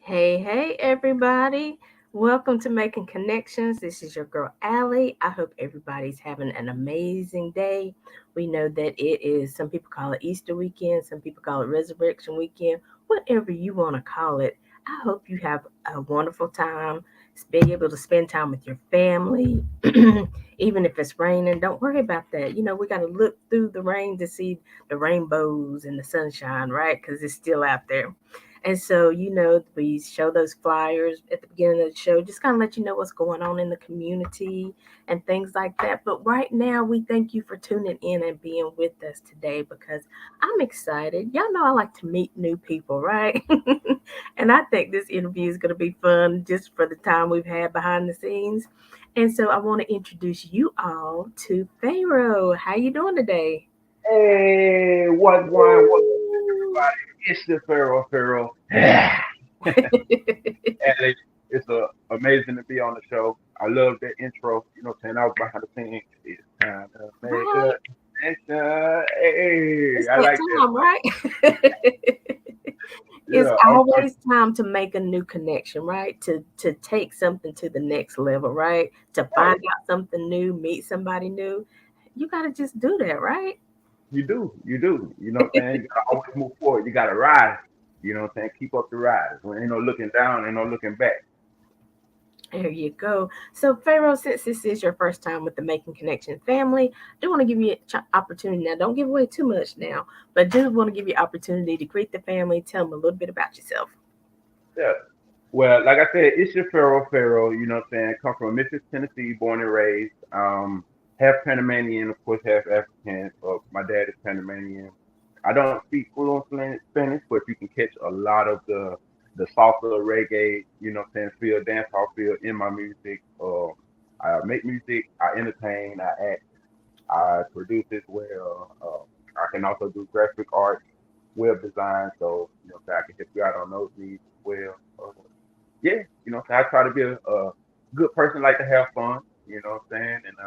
Hey, everybody. Welcome to Making Connections. This is your girl, Aly. I hope everybody's having an amazing day. We know that it is, some people call it Easter weekend, some people call it Resurrection weekend, whatever you want to call it. I hope you have a wonderful time, be able to spend time with your family. Even if it's raining, don't worry about that. We got to look through the rain to see the rainbows and the sunshine, right? Because it's still out there. And so, we show those flyers at the beginning of the show, just kind of let you know what's going on in the community and things like that. But right now, we thank you for tuning in and being with us today because I'm excited. Y'all know I like to meet new people, right? And I think this interview is going to be fun just for the time we've had behind the scenes. And so I want to introduce you all to Pharaoh. How you doing today? Hey, what, everybody? It's the Pharaoh. And it's amazing to be on the show. I love that intro. You know what I'm saying? I was behind the scenes. It's time to make Right. a connection. Hey, It's I that like that. time, right? It's Yeah, always time to make a new connection, right? To take something to the next level, right? To find right. out something new, meet somebody new. You got to just do that, right? You do. You know what I'm saying? You gotta always move forward. You gotta rise. You know what I'm saying? Keep up the rise. When ain't no looking down, ain't no looking back. There you go. So, Pharaoh, since this is your first time with the Making Connection family, I do want to give you an opportunity now. Don't give away too much now, but do want to give you opportunity to greet the family, tell them a little bit about yourself. Yeah. Well, like I said, it's your Pharaoh, you know what I'm saying? Come from Memphis, Tennessee, born and raised. Half Panamanian, of course, half African. My dad is Panamanian. I don't speak fluent Spanish, but you can catch a lot of the salsa, reggae, you know what I'm saying, feel, dance hall feel in my music. I make music, I entertain, I act, I produce as well. I can also do graphic art, web design, so you know, so I can help you out on those needs as well. Yeah, you know, so I try to be a good person, like to have fun, you know what I'm saying? And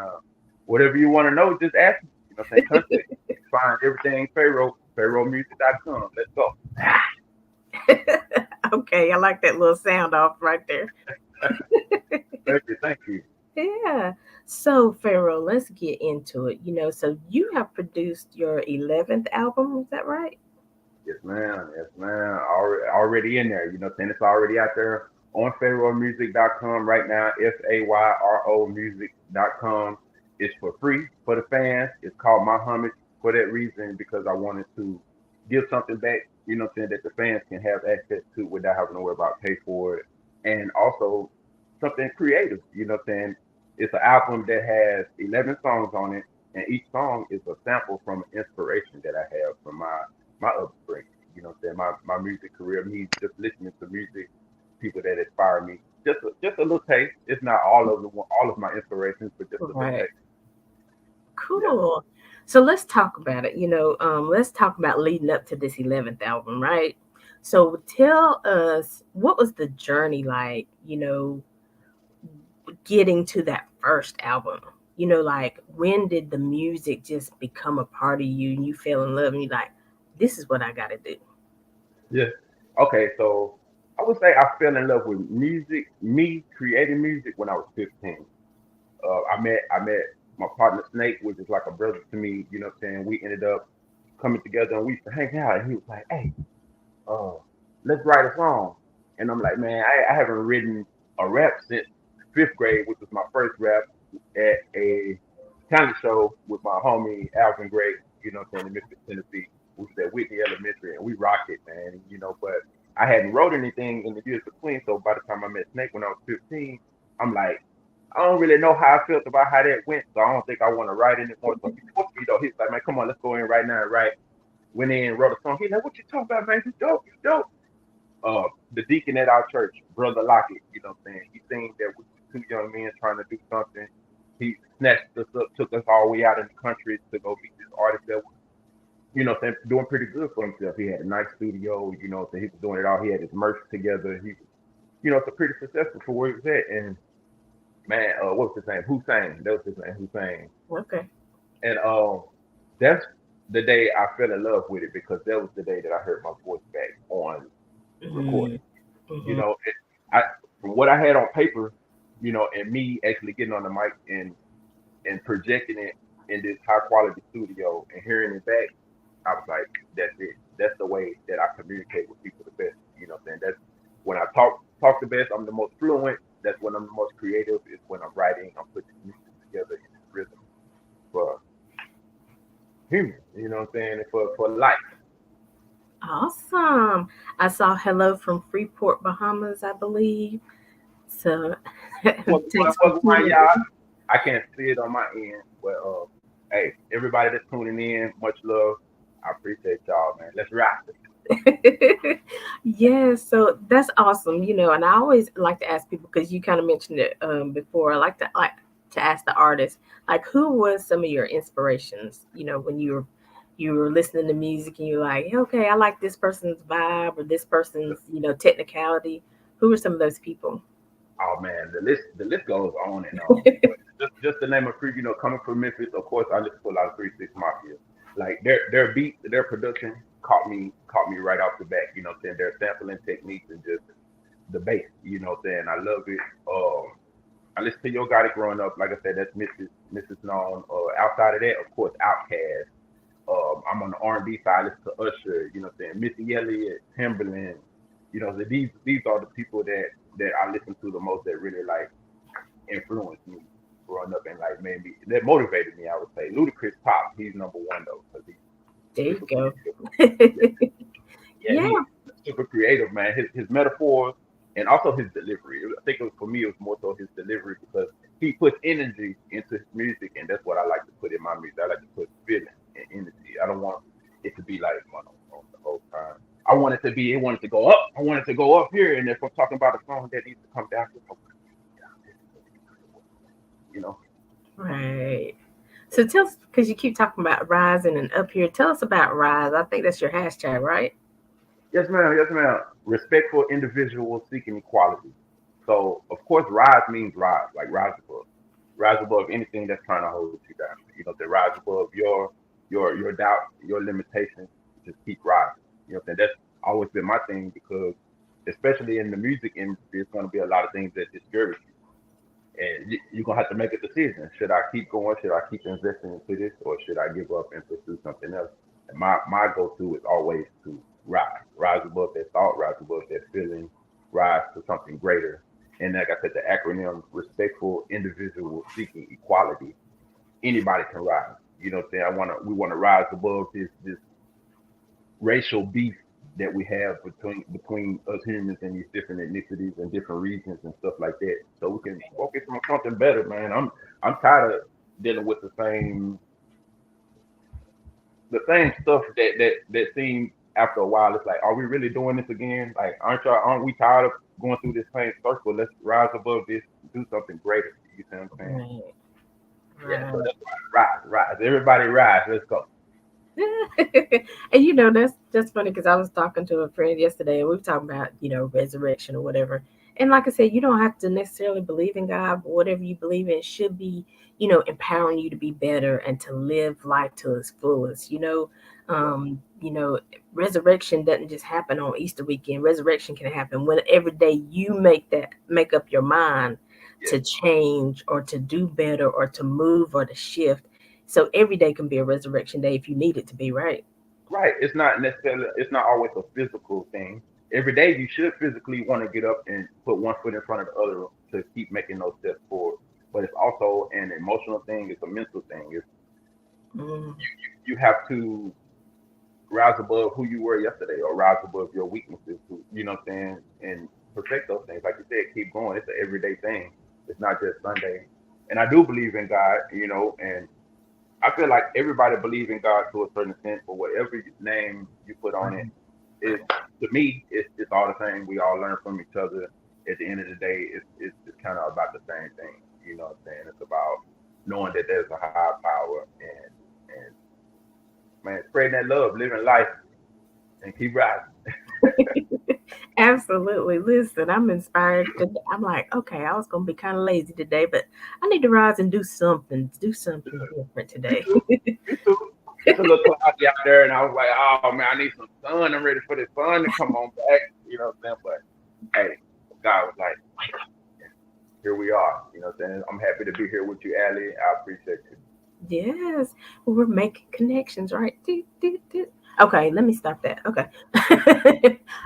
whatever you want to know, just ask me. You know what I'm saying? Contact me. You can find everything Pharaoh, PharaohMusic.com. Let's go. Okay, I like that little sound off right there. Thank you, thank you. Yeah. So, Pharaoh, let's get into it. So you have produced your 11th album, is that right? Yes, ma'am. Yes, ma'am. Already in there. You know what I'm saying? It's already out there on PharaohMusic.com right now. Phayro Music.com. It's for free for the fans. It's called My Homage for that reason because I wanted to give something back, you know what I'm saying, that the fans can have access to without having to worry about pay for it. And also something creative, you know what I'm saying? It's an album that has 11 songs on it, and each song is a sample from an inspiration that I have from my upbringing. You know what I'm saying? My music career, me just listening to music, people that inspire me. Just a little taste. It's not all of my inspirations, but just a little Right. taste. Yeah. Cool. So let's talk about it. Let's talk about leading up to this 11th album, right? So tell us, what was the journey like, getting to that first album? Like, when did the music just become a part of you and you fell in love and you're like, this is what I got to do? Yeah. Okay, so I would say I fell in love with music, me creating music when I was 15. I met my partner Snake, which is like a brother to me. You know what I'm saying? We ended up coming together and we used to hang out. And he was like, "Hey, uh, let's write a song." And I'm like, "Man, I haven't written a rap since fifth grade, which was my first rap at a talent show with my homie Alvin Gray. You know what I'm saying? In Memphis, Tennessee. We was at Whitney Elementary and we rocked it, man. You know, but I hadn't wrote anything in the years between. So by the time I met Snake when I was 15, I'm like, I don't really know how I felt about how that went, so I don't think I want to write anymore. So he forced me though. He's like, man, come on, let's go in right now and write. Went in, wrote a song. He's like, what you talking about, man? You dope, you dope. The deacon at our church, Brother Lockett, you know what I'm saying? He seen that we were two young men trying to do something. He snatched us up, took us all the way out in the country to go meet this artist that was, you know what I'm saying, doing pretty good for himself. He had a nice studio, you know what I'm saying? He was doing it all. He had his merch together. He was, you know, so pretty successful for where he was at. And man, what was his name? Hussein. That was his name, Hussein. Okay. And that's the day I fell in love with it because that was the day that I heard my voice back on Mm, recording. You Hmm. know, I from what I had on paper, and me actually getting on the mic and projecting it in this high quality studio and hearing it back, I was like, that's it. That's the way that I communicate with people the best. You know what I'm saying? That's when I talk the best. I'm the most fluent. That's when I'm the most creative. Is when I'm writing. I'm putting music together in this rhythm for humans. You know what I'm saying? And for life. Awesome. I saw hello from Freeport, Bahamas, I believe. So thanks for What's my tuning y'all? I can't see it on my end, but hey, everybody that's tuning in, much love. I appreciate y'all, man. Let's rock. in. Yeah, so that's awesome. And I always like to ask people because you kind of mentioned it before. I like to ask the artists, like, who was some of your inspirations? When you were listening to music and you're like, okay, I like this person's vibe or this person's technicality. Who were some of those people? Oh man, the list goes on and on. But just the name of crew, coming from Memphis, of course, I listen to a lot of 3 6 Mafia. Like their beat, their production caught me right off the bat. You know what I'm saying? Their sampling techniques and just the bass. You know what I'm saying? I love it. I listened to Yo Gotti growing up. Like I said, that's Mrs. Known. Outside of that, of course, Outkast. I'm on the R&B side. I listen to Usher. You know what I'm saying? Missy Elliott, Timberland. These are the people that I listen to the most that really like influenced me growing up and like made me that motivated me. I would say Ludacris Pop. He's number one though because he's There you super go. creative. Yeah, yeah, Yeah, he's super creative, man. His metaphors and also his delivery. I think for me it was more so his delivery because he puts energy into his music, and that's what I like to put in my music. I like to put feeling and energy. I don't want it to be like monotone the whole time. I want it to be. It wanted to go up. I want it to go up here. And if I'm talking about a song that needs to come down, it's okay, down here so we can feel what it's saying, you know. right. So tell us, because you keep talking about rising and up here, tell us about Rise. I think that's your hashtag, right? Yes, ma'am. Yes, ma'am. Respectful individuals seeking equality. So, of course, rise means rise, like rise above anything that's trying to hold you down. To rise above your doubt, your limitations. Just keep rising. You know what I'm saying? That's always been my thing because, especially in the music industry, it's going to be a lot of things that discourage you, and you're gonna have to make a decision. Should I keep going? Should I keep investing into this, or should I give up and pursue something else? And my go-to is always to rise above that thought, rise above that feeling, rise to something greater. And like I said, the acronym respectful individual seeking equality. Anybody can rise. You know what I'm saying? We wanna rise above this racial beef that we have between us humans and these different ethnicities and different regions and stuff like that. So we can focus on something better, man. I'm tired of dealing with the same stuff that seems after a while. It's like, are we really doing this again? Like, aren't we tired of going through this same circle? Let's rise above this, do something greater. You see what I'm saying? Right. Yeah. So Right. that's why rise. Everybody rise. Let's go. And that's funny because I was talking to a friend yesterday and we were talking about, resurrection or whatever. And like I said, you don't have to necessarily believe in God, but whatever you believe in should be, empowering you to be better and to live life to its fullest. Yeah. Resurrection doesn't just happen on Easter weekend. Resurrection can happen when every day you make up your mind Yeah. to change or to do better or to move or to shift. So every day can be a resurrection day if you need it to be, right? Right. It's not always a physical thing. Every day you should physically want to get up and put one foot in front of the other to keep making those steps forward. But it's also an emotional thing, it's a mental thing. It's Mm, you have to rise above who you were yesterday or rise above your weaknesses, you know what I'm saying? And perfect those things. Like you said, keep going. It's an everyday thing. It's not just Sunday. And I do believe in God, and I feel like everybody believes in God to a certain extent, but whatever name you put on it, is to me, it's all the same. We all learn from each other. At the end of the day, it's kind of about the same thing. You know what I'm saying? It's about knowing that there's a higher power and man, spreading that love, living life, and keep rising. absolutely. Listen, I'm inspired. I'm like, okay, I was going to be kind of lazy today, but I need to rise and do something different Me today. too. Me too. It's a little cloudy out there, and I was like, oh man, I need some sun. I'm ready for the sun to come on back. You know what I'm saying? hey, God was like, wake up. And here we are. You know what I'm saying? I'm happy to be here with you, Aly. I appreciate you. Yes, we're making connections, right? Doot, doot, doot. Okay, let me stop that. Okay.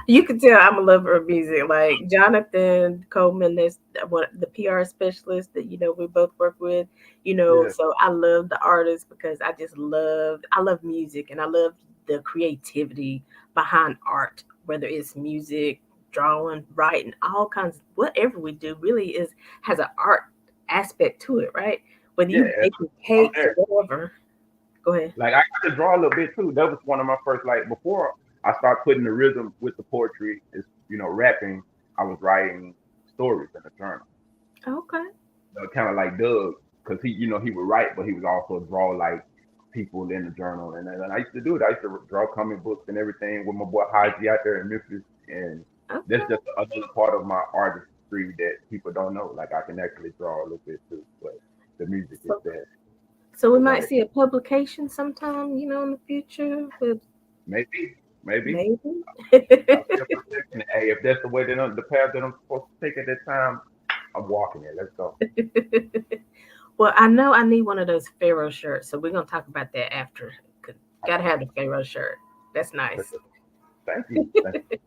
You can tell I'm a lover of music. Like Jonathan Coleman, that's what the PR specialist that we both work with. Yeah, So I love the artists because I love music and I love the creativity behind art, whether it's music, drawing, writing, all kinds. Whatever we do really is has an art aspect to it, right? Whether yeah. you baking I'm cakes there. or whatever. Go ahead. Like I could draw a little bit too. That was one of my first like before I started putting the rhythm with the poetry is rapping. I was writing stories in a journal. Okay. Kind of like Doug, because he would write, but he would also draw like people in the journal, and I used to do it. I used to draw comic books and everything with my boy Haji out there in Memphis, and that's Okay. just another part of my artistry that people don't know. Like I can actually draw a little bit too, but the music is So, that so we the might writing. see a publication sometime, in the future, but Maybe, maybe. maybe. I'll be a perfectionist. Hey, if that's the way that the path that I'm supposed to take at that time, I'm walking it. Let's go. Well, I know I need one of those Pharaoh shirts, so we're gonna talk about that after. 'Cause gotta have the Pharaoh shirt. That's nice. Thank you. Thank you.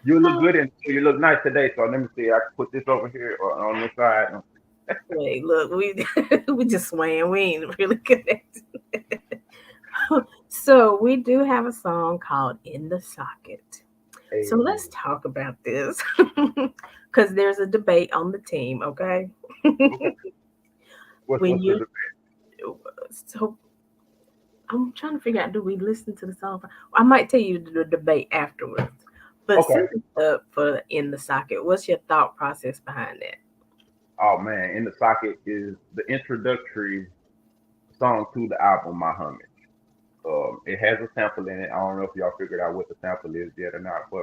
You look Oh, good and you look nice today. So let me see. I can put this over here or on this side. wait, look, we we just swaying. We ain't really connected. So we do have a song called "In the Socket." So Hey, let's talk about this because there's a debate on the team. Okay, okay. when What's the you so I'm trying to figure out, do we listen to the song? I might tell you the debate afterwards. But okay? set it up for "In the Socket." What's your thought process behind that? Oh man, in the socket is the introductory song to the album My Homage. It has a sample in it. I don't know if y'all figured out what the sample is yet or not, but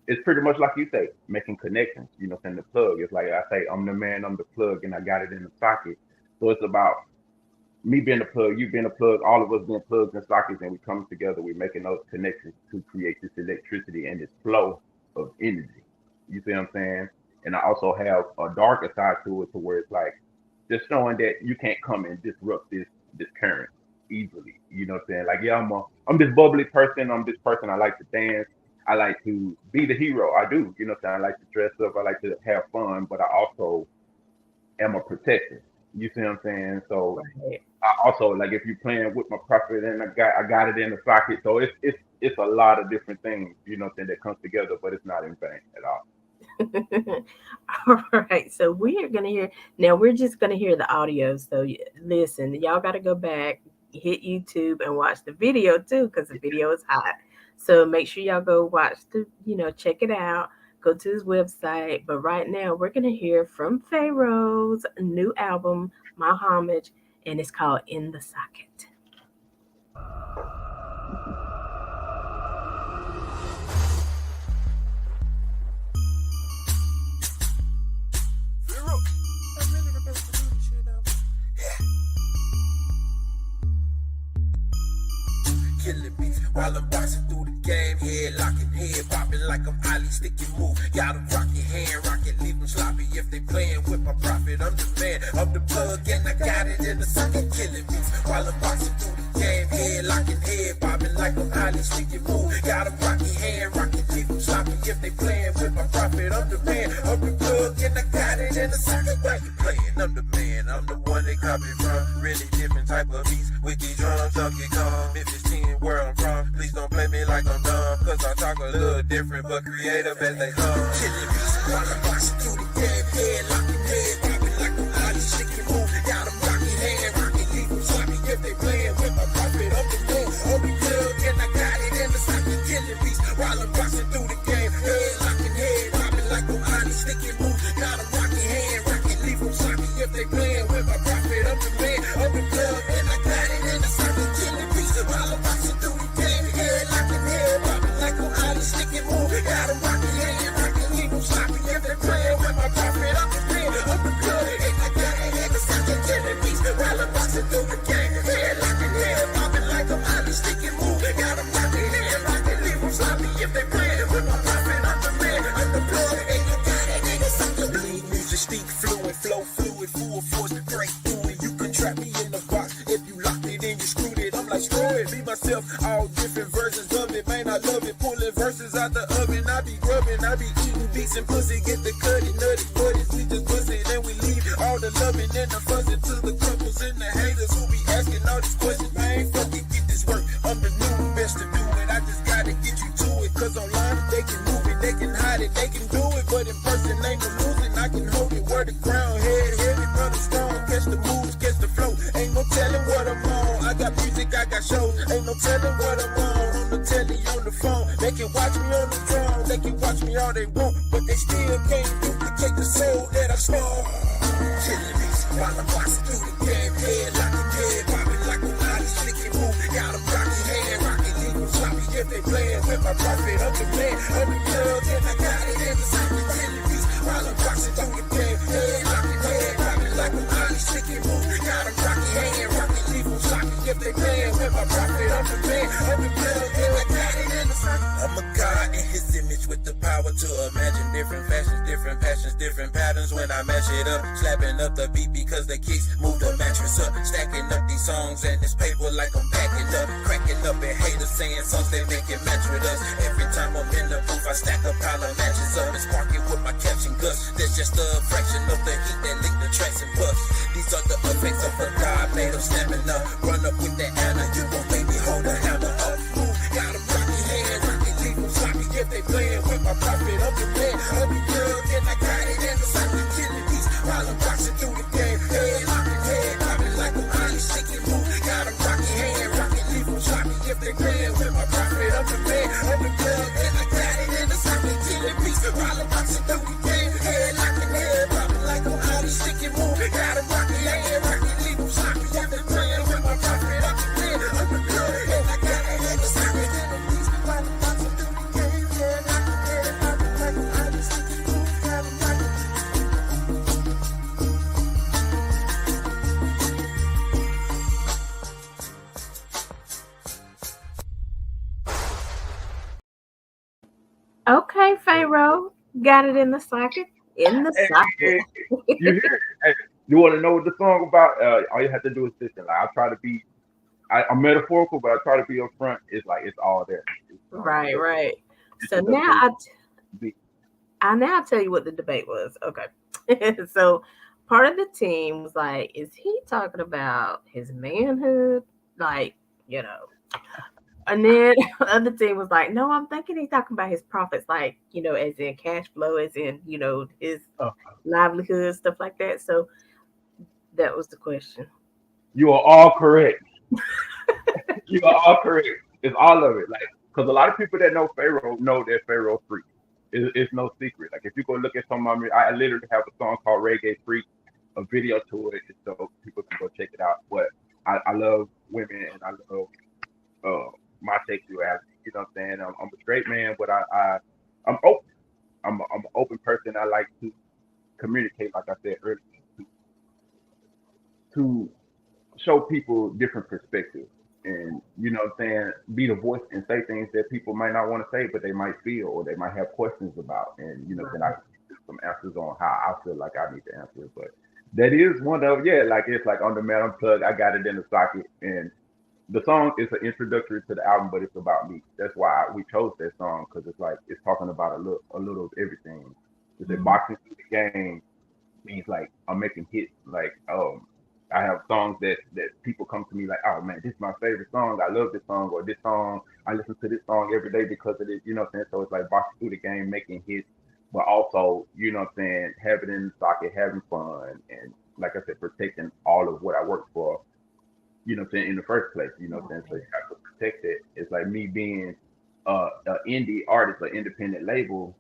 it's pretty much like you say, making connections. In the plug. It's like I say, I'm the man, I'm the plug, and I got it in the socket. So it's about me being a plug, you being a plug, all of us being plugs and sockets, and we come together, we're making those connections to create this electricity and this flow of energy. You see what I'm saying? And I also have a darker side to it to where it's like just showing that you can't come and disrupt this current easily. You know what I'm saying? Like, yeah, I'm this bubbly person, I'm this person I like to dance. I like to be the hero. I do, you know what I'm saying? I like to dress up, I like to have fun, but I also am a protector. You see what I'm saying? So Right. I also like if you're playing with my prophet and I got it in the socket. So it's a lot of different things, that comes together, but it's not in vain at all. All right. So we are going to hear now, we're just going to hear the audio. So listen, y'all got to go back, hit YouTube, and watch the video too, because the video is hot. So make sure y'all go watch check it out. Go to his website. But right now, we're going to hear from Pharaoh's new album, My Homage, and it's called "In the Socket." Killing beats while I'm boxing through the game. Head locking, head popping like I'm Aly sticking move. Got them rocking, hand rocking, leave them sloppy if they playing with my profit. I'm the man, I'm the plug, and I got it in the socket. Killing beats while I'm boxing through the game. Head locking, head popping like I'm Aly sticking move. Got them rocking, hand rocking, leave them sloppy if they playing with my profit. I'm the man, I'm the plug, and I got it in the socket. Why you playing? I'm the man, I'm the one they copy from. Really different type of beats with these drums, Donkey Kong, Memphis 10, where I'm from. Please don't play me like I'm dumb, cause I talk a little different, but creative as they hum. Killing beats while I'm boxing through the game. Head locking, head popping like I'm Aly shaking move. Got them rocking, hand rocking, leave them sloppy if they playing with my profit. I'm the man, I'm the plug, and I got it in the socket. Killing beats while I'm boxing through the game. Head locking, head popping like I'm Aly sticking move. Got them rocking, hand rocking, leave them sloppy if they playing with my profit. I'm the man, I'm the plug, and I got it in the socket. Killing beats while I'm boxing through the game. Head locking, head popping like I'm Aly sticking move. Got them rocking, hand rocking, leave them sloppy if they playing with my profit. I'm the man, I'm the plug, and I got it in the socket. Killing beats while I'm boxing through the game. Head locking, screw it. Be myself, all different versions of it. Man, I love it. Pulling verses out the oven. I be grubbing, I be eating beats and pussy. Get the cutty, nutty, buddies. We just bust it, then we leave all the loving and the fuzzing to the couples and the haters who be asking all these questions. Man, fucking get this work. I'm the new best to do it. I just gotta get you to it. Cause online they can move it, they can hide it, they can do it. But in person ain't no losing. I can hold it where the ground head heavy, brother strong. Catch the moves, catch the flow. Ain't no telling what I'm on. I got music, I got shows. Ain't no telling what I'm on the telly, on the phone. They can watch me on the throne. They can watch me all they want, but they still can't duplicate the soul that I spawn. Killing me while I'm boxing through the game. Head locking, head popping like a lot of slicky move. Got them rocking, head rocking, leave them sloppy if they playing with my profit. I'm the man, I'm the plug, and I got it in the socket. Killing me while I'm boxing through the game. Head locking, head popping like a lot of slicky move. Got them rocking, head rocking, leave them sloppy if they playing with my profit. I'm the man, I'm the plug, and I got it in the socket. I'm a god in his image with the power to imagine different fashions, different passions, different patterns when I mash it up. Slapping up the beat because the kicks move the mattress up. Stacking up these songs and this paper like I'm packing up. Cracking up and haters saying songs they make it match with us. Every time I'm in the booth I stack a pile of matches up and spark it with my caption guts. That's just a fraction of the heat that lick the tracks and bucks. These are the effects of a god made of stamina. Run up with the Anna, you won't make me hold a hammer up. Ooh, got them rocking, hand rocking, leave them sloppy if they playing with my profit. I'm the man, I'm the plug, and I got it in the socket. Killing these while I'm boxing through the game. Head locking, head popping like a Aly sticky move. Got them rocking, hand rocking, leave them sloppy if they playing with my profit. I'm the man, I'm the plug, and I got it in the socket. Killing these while I'm boxing through the game. Head locking, head popping like a Aly sticky move. Got them rocking, hand rocking, leave them sloppy if they playing with my profit. I'm the man, I'm the plug, and I got it in the socket. Killing these while I'm boxing through the game. Head locking, head popping like a Aly sticky move. Got them rocking. Okay, Pharaoh, got it in the socket. In the Hey, socket. you hear it? Hey, you want to know what the song about? All you have to do is listen. Like I try to be, I'm metaphorical, but I try to be upfront. It's like it's all there. Right, right. It's So just a now big, I big. I now tell you what the debate was. Okay. So part of the team was like, is he talking about his manhood? Like, you know. And then the other team was like, no, I'm thinking he's talking about his profits, like, as in cash flow, as in, his Uh, livelihood, stuff like that. So that was the question. you are all correct. You are all correct. It's all of it. Like, because a lot of people that know Pharaoh know that Pharaoh freak. It's no secret. Like, if you go look at some of my, I literally have a song called Reggae Freak, a video to it, so people can go check it out. But I love women and I love my sexuality. You know what I'm saying? I'm a straight man, but I'm open. I'm an open person. I like to communicate, like I said earlier, to show people different perspectives. And you know what I'm saying, be the voice and say things that people might not want to say, but they might feel or they might have questions about. And you know, then I Right. can give some answers on how I feel like I need to answer it. But that is one of, yeah, like it's like on the man unplugged. I got it in the socket, and the song is an introductory to the album, but it's about me. That's why we chose that song because it's like it's talking about a little of everything. It's a Mhm. boxing through the game means like I'm making hits. Like I have songs that people come to me like, oh man, this is my favorite song. I love this song or this song. I listen to this song every day because of it. You know what I'm saying? So it's like boxing through the game, making hits, but also you know what I'm saying, having it in the socket, having fun, and like I said, protecting all of what I work for. You know what I'm saying, in the first place. You know what I'm saying? So you have to protect it. It's like me being an indie artist, an independent label.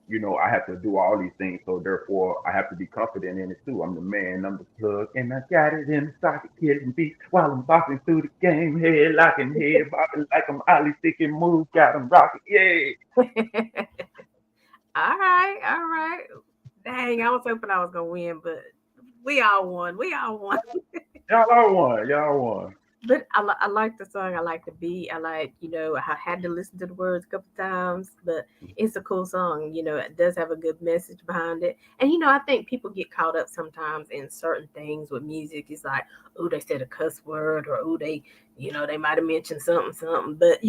You know, I have to do all these things. So therefore, I have to be confident in it too. I'm the man, I'm the plug, and I got it in the socket, killing beats while I'm boxing through the game, head locking, head bopping like I'm Ollie sticking move, got 'em rocking, yeah. All right, all right. Dang, I was hoping I was gonna win, but we all won. We all won. Y'all are one, y'all won. But I like the song. I like the beat. I like, I had to listen to the words a couple times, but it's a cool song. It does have a good message behind it. And, I think people get caught up sometimes in certain things with music. It's like, oh, they said a cuss word, or oh, they might have mentioned something, something. But,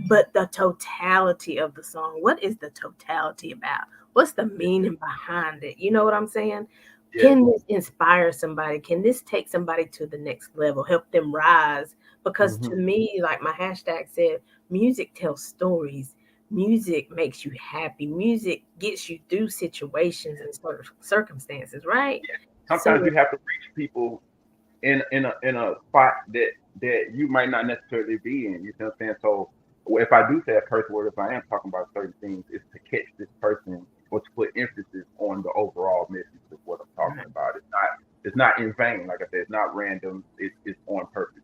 but the totality of the song, what is the totality about? What's the meaning behind it? You know what I'm saying? Yeah. Can this inspire somebody? Can this take somebody to the next level, help them rise? Because Hmm. to me, like my hashtag said, music tells stories. Music makes you happy. Music gets you through situations and sort of circumstances, right? Sometimes So, you have to reach people in a spot that you might not necessarily be in. You see what I'm saying? So if I do say a curse word, if I am talking about certain things, it's to catch this person or to put emphasis on the overall message of what I'm talking right, about. It's not in vain. Like I said, it's not random. It's on purpose.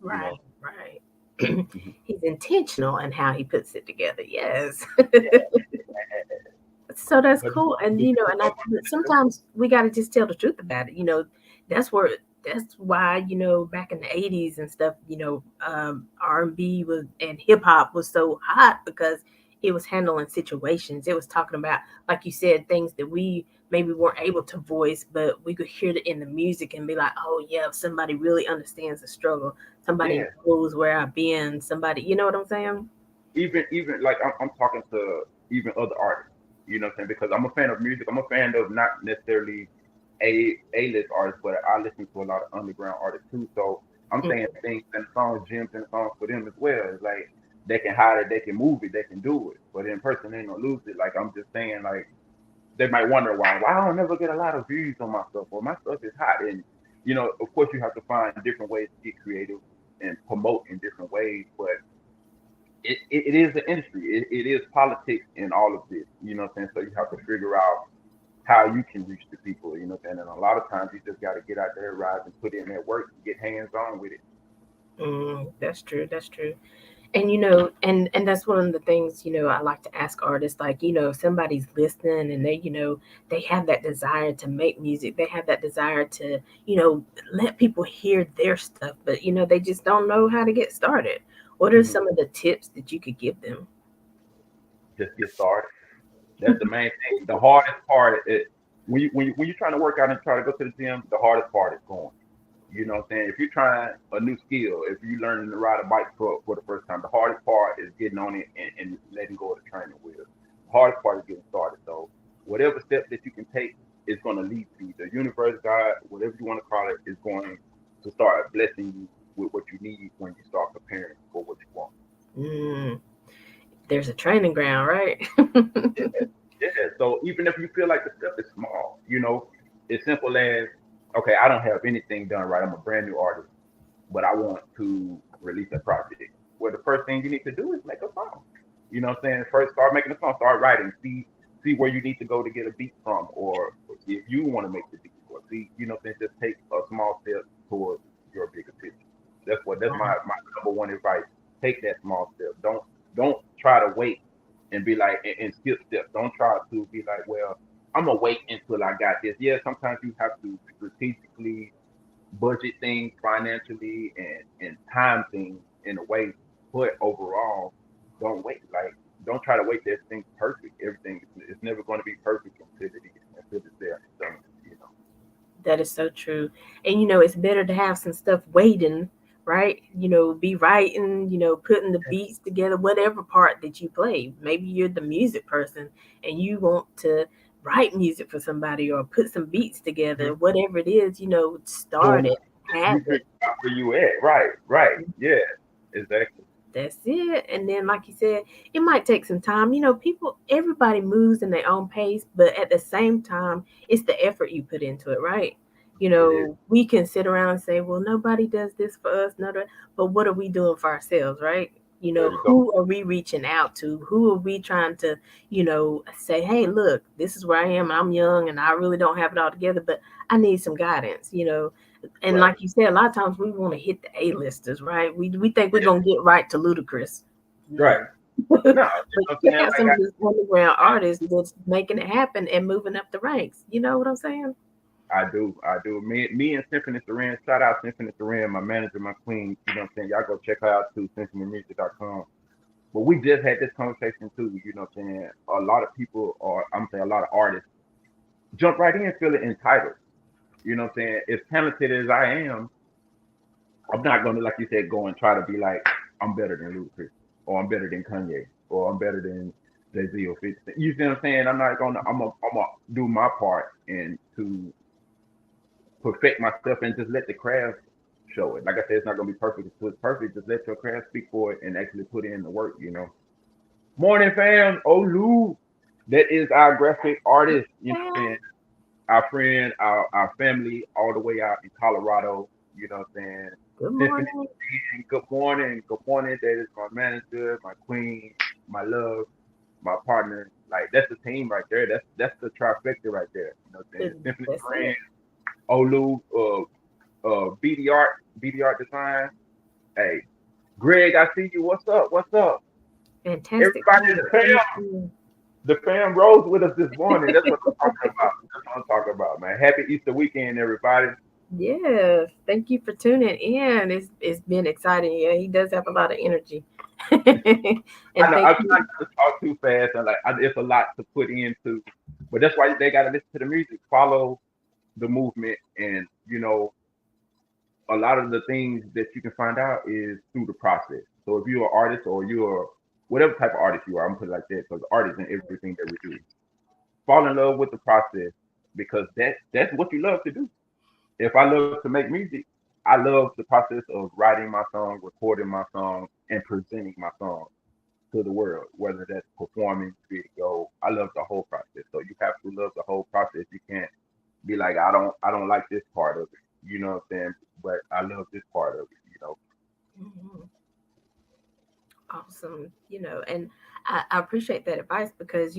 You right, know. right. Mhm. He's intentional in how he puts it together. Yes. So that's But cool. And and sometimes we got to just tell the truth about it. That's where that's why back in the 80s and stuff, R&B was and hip hop was so hot because it was handling situations. It was talking about, like you said, things that we maybe weren't able to voice, but we could hear it in the music and be like, oh yeah, somebody really understands the struggle. Somebody yeah, knows where I've been. Somebody, you know what I'm saying? even like I'm talking to even other artists. You know what I'm saying? Because I'm a fan of music. I'm a fan of not necessarily A-list artists, but I listen to a lot of underground artists too. So I'm saying Mhm. things and songs, gems and songs for them as well. It's like they can hide it, they can move it, they can do it. But in person, they ain't gonna lose it. Like I'm just saying, like they might wonder why I don't never get a lot of views on my stuff, or my stuff is hot. And of course, you have to find different ways to get creative and promote in different ways. But it is the industry. It is politics in all of this. You know what I'm saying? So you have to figure out how you can reach the people. You know what I'm saying? And a lot of times you just got to get out there, rise, and put in that work, and get hands on with it. That's true. That's true. And and that's one of the things I like to ask artists, like, if somebody's listening and they have that desire to make music, they have that desire to let people hear their stuff, but they just don't know how to get started. What are Hmm. some of the tips that you could give them? Just get started. That's the main thing. The hardest part is when you're trying to work out and try to go to the gym. The hardest part is going. You know what I'm saying? If you're trying a new skill, if you're learning to ride a bike for the first time, the hardest part is getting on it and letting go of the training wheels. The hardest part is getting started. So whatever steps that you can take is going to lead to the universe, God, whatever you want to call it, is going to start blessing you with what you need when you start preparing for what you want. mm, there's a training ground, right? Yeah, yeah. So even if you feel like the step is small, it's simple as, okay, I don't have anything done right. I'm a brand new artist, but I want to release a project. Well, the first thing you need to do is make a song. You know what I'm saying? First, start making a song, start writing, see where you need to go to get a beat from, or see if you want to make the beat, or see, what I'm saying, just take a small step towards your bigger picture. That's my number one advice. Take that small step. Don't try to wait and be like and skip steps. Don't try to be like, well, I'm gonna wait until I got this. Yeah, sometimes you have to strategically budget things financially and time things in a way. But overall, don't wait. Like, don't try to wait that thing's perfect. Everything is never going to be perfect until it's there and it's done. You know. That is so true. And it's better to have some stuff waiting, right? Be writing, putting the beats together, whatever part that you play. Maybe you're the music person and you want to write music for somebody or put some beats together, Mhm. whatever it is, start Boom. it, have You it. figure out where you at. Right. Right. Yeah. Exactly. That's it. And then, like you said, it might take some time. Everybody moves in their own pace, but at the same time, it's the effort you put into it, right? It is. We can sit around and say, well, nobody does this for us, nobody, but what are we doing for ourselves, right? There you go. Who are we reaching out to? Who are we trying to, say, hey, look, this is where I am. I'm young and I really don't have it all together, but I need some guidance. And Right. like you said, a lot of times we want to hit the A-listers, right? We think we're Yeah. gonna get right to Ludacris. Right. No. No. But I'm you saying, have like, some of these underground artists that's making it happen and moving up the ranks. You know what I'm saying? I do. Me and Symphony Saran, shout out Symphony Saran, my manager, my queen. You know what I'm saying? Y'all go check her out too, symphonymusic.com. But we just had this conversation too. You know what I'm saying? A lot of people, or I'm saying a lot of artists, jump right in feeling entitled. You know what I'm saying? As talented as I am, I'm not gonna, like you said, go and try to be like I'm better than Ludacris, or I'm better than Kanye, or I'm better than Jay Z or 50 Cent. You see what I'm saying? I'm not gonna. I'm gonna do my part and to perfect myself and just let the craft show it. Like I said, it's not gonna be perfect until it's perfect. Just let your craft speak for it and actually put in the work. You know. Morning, fam. Olu, that is our graphic artist. You know what I'm saying? Our friend, our family, all the way out in Colorado. You know what I'm saying? Good Tiffany, morning. good morning. Good morning. That is my manager, my queen, my love, my partner. Like that's the team right there. That's the trifecta right there. You know what I'm saying? Tiffany That's Brand, it. Olu, BD Art Design. Hey, Greg, I see you. What's up? What's up? Fantastic. Everybody, the fam rose with us this morning. That's what I'm talking about. That's what I'm talking about, man. Happy Easter weekend, everybody. Yes, thank you for tuning in. It's been exciting. Yeah, he does have a lot of energy. And I know thank I'm you. trying not to talk too fast, and it's a lot to put into, but that's why they got to listen to the music, follow the movement, and a lot of the things that you can find out is through the process. So if you're an artist or you're whatever type of artist you are, I'm gonna put it like that because artists in everything that we do, fall in love with the process because that's what you love to do. If I love to make music, I love the process of writing my song, recording my song, and presenting my song to the world, whether that's performing, video. I love the whole process. So you have to love the whole process. You can't be like, I don't like this part of it. You know what I'm saying? But I love this part of it. Mhm. Awesome. And I appreciate that advice because,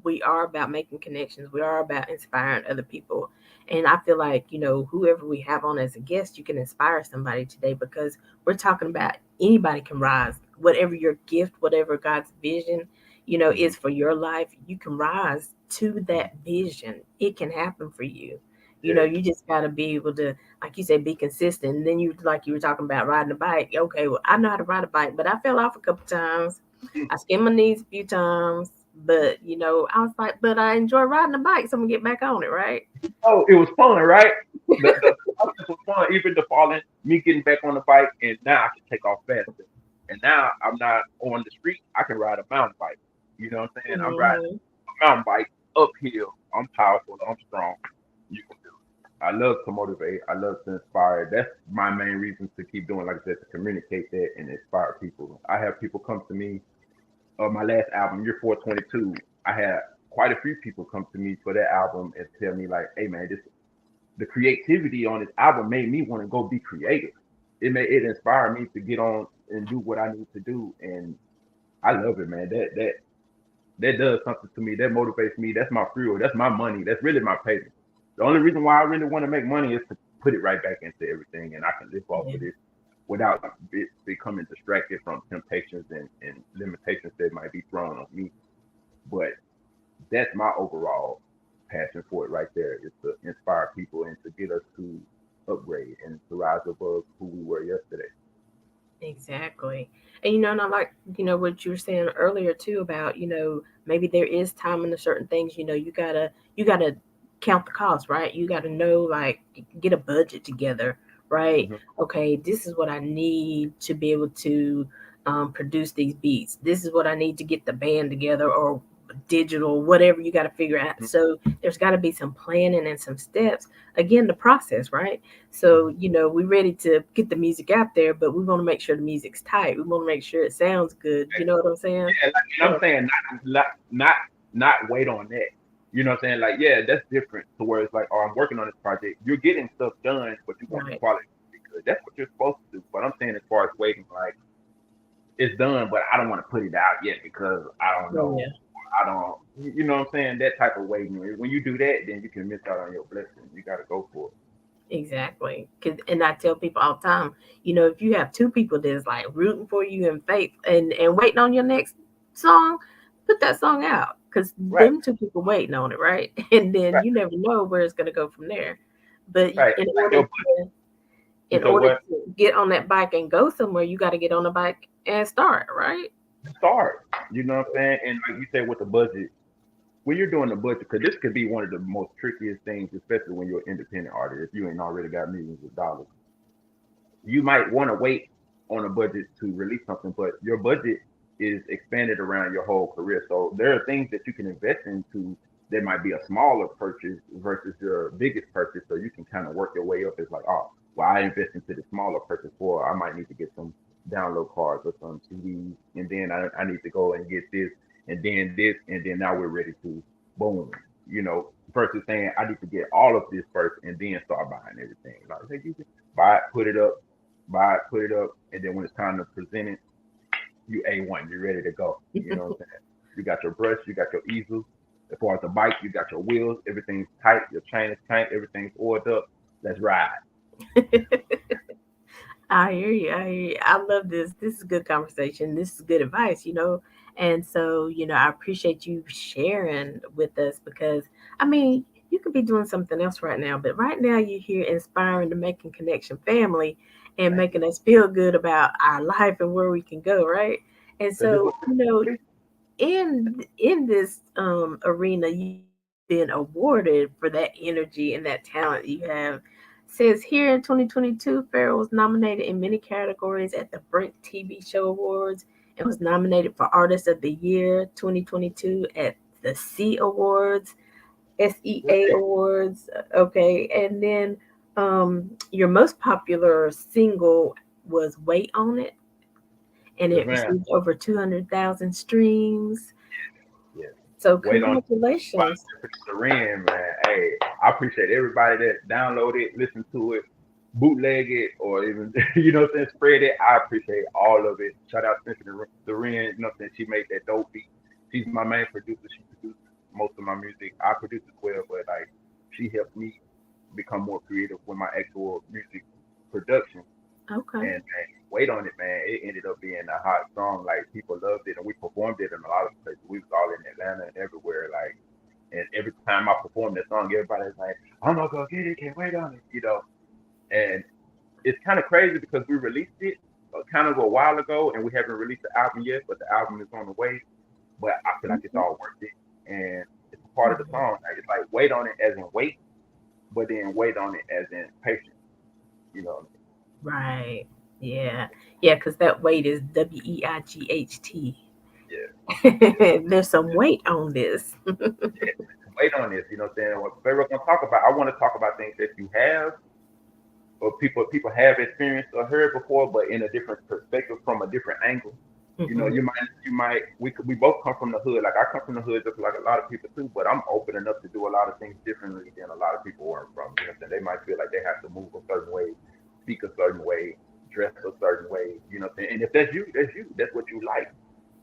we are about making connections. We are about inspiring other people. And I feel like, whoever we have on as a guest, you can inspire somebody today because we're talking about anybody can rise. Whatever your gift, whatever God's vision, Hmm. is for your life, you can rise to that vision. It can happen for you. Yeah. You just got to be able to, like you said, be consistent. And then like you were talking about riding a bike. Okay, well, I know how to ride a bike, but I fell off a couple times. I skinned my knees a few times, but I was like, but I enjoy riding a bike, so I'm gonna get back on it, right? Oh, it was fun, right? The process was fun, even the falling, me getting back on the bike, and now I can take off faster. And now I'm not on the street. I can ride a mountain bike. You know what I'm saying? I'm riding Hmm. a mountain bike uphill. I'm powerful. I'm strong. You can do it. I love to motivate. I love to inspire. That's my main reason to keep doing, like I said, to communicate that and inspire people. I have people come to me. My last album, Year 422, I had quite a few people come to me for that album and tell me like, "Hey man, this the creativity on this album made me want to go be creative. It inspired me to get on and do what I need to do, and I love it, man. That does something to me. That motivates me. That's my fuel. That's my money. That's really my payment. The only reason why I really want to make money is to put it right back into everything, and I can live off Yeah, of this without becoming distracted from temptations and limitations that might be thrown on me. But that's my overall passion for it right there is to inspire people and to get us to upgrade and to rise above who we were yesterday. exactly. And I like, what you were saying earlier too about, maybe there is time in a certain things, you gotta count the cost, right? You gotta know, like, get a budget together, right? Hmm. Okay, this is what I need to be able to produce these beats. This is what I need to get the band together or digital, whatever you got to figure out. So there's got to be some planning and some steps. Again, the process, right? So, Hmm. we're ready to get the music out there, but we want to make sure the music's tight. We want to make sure it sounds good. You know what I'm saying? Yeah, like, I'm So, saying not wait on that. You know what I'm saying? Like, yeah, that's different to where it's like, oh, I'm working on this project. You're getting stuff done, but you want the right. quality to be good. That's what you're supposed to do. But I'm saying as far as waiting, like it's done, but I don't want to put it out yet because I don't Oh, know. yeah, I don't, you know what I'm saying? That type of waiting. When you do that, then you can miss out on your blessing. You got to go for it. exactly. And I tell people all the time, if you have two people that's like rooting for you in faith and waiting on your next song, put that song out. because Right, them two people waiting on it, right? And then right, you never know where it's gonna go from there. But right. in Like order your to you in said order what? to get on that bike and go somewhere, you got to get on the bike and start, right? Start. You know what I'm saying? And like you said with the budget, when you're doing the budget, because this could be one of the most trickiest things, especially when you're an independent artist. If you ain't already got millions of dollars, you might want to wait on a budget to release something, but your budget is expanded around your whole career. So there are things that you can invest into that might be a smaller purchase versus your biggest purchase. So you can kind of work your way up. It's like, oh, well, I invest into the smaller purchase for I might need to get some download cards or some CDs, and then I need to go and get this, and then now we're ready to boom. Versus saying I need to get all of this first and then start buying everything. Like, hey, you can buy it, buy it, put it up, and then when it's time to present it, you A1, you're ready to go. You know what I'm saying? You got your brush, you got your easel. As far as the bike, you got your wheels, everything's tight, your chain is tight, everything's oiled up. Let's ride. I hear you. I hear you. I love this. This is good conversation. This is good advice. And so, I appreciate you sharing with us because, I mean, you could be doing something else right now, but right now you're here inspiring the Making Connection family and Thank you. making us feel good about our life and where we can go, right? And Because this so, what this is. in this arena, you've been awarded for that energy and that talent you have. Says here in 2022, Farrell was nominated in many categories at the Brink TV Show Awards and was nominated for Artist of the Year 2022 at the C Awards, SEA Right. Awards. Okay, and then your most popular single was "Wait on It," and Yes, it man. received over 200,000 streams. Yeah. So Wait on congratulations. Serene, man. Hey, I appreciate everybody that download it, listen to it, bootleg it, or even what I'm saying, spread it. I appreciate all of it. Shout out to Serene, you know what I'm saying? She made that dope beat. She's my main producer. She produced most of my music. I produce as well, but like she helped me become more creative with my actual music production. Okay. And wait on it, man. It ended up being a hot song. Like people loved it, and we performed it in a lot of places. We was all in Atlanta and everywhere. Like, and every time I performed that song, everybody's like, "I'm gonna go get it. Can't wait on it." And it's kind of crazy because we released it kind of a while ago, and we haven't released the album yet, but the album is on the way. But I feel like it's Mhm. all worth it, and it's a part of the song. Like, it's like wait on it as in wait, but then wait on it as in patience. You know, Right. Yeah. Yeah, because that weight is WEIGHT. yeah. There's some weight on this. Yeah, wait on this. You know what I'm saying? What we're gonna talk about, I want to talk about things that you have or people have experienced or heard before, but in a different perspective from a different angle. Hmm. We both come from the hood. Like I come from the hood just like a lot of people too, but I'm open enough to do a lot of things differently than a lot of people where I'm from. You know what I'm saying? They might feel like they have to move a certain way, speak a certain way, dress a certain way. You know what I'm saying? And if that's you, that's you. That's what you like,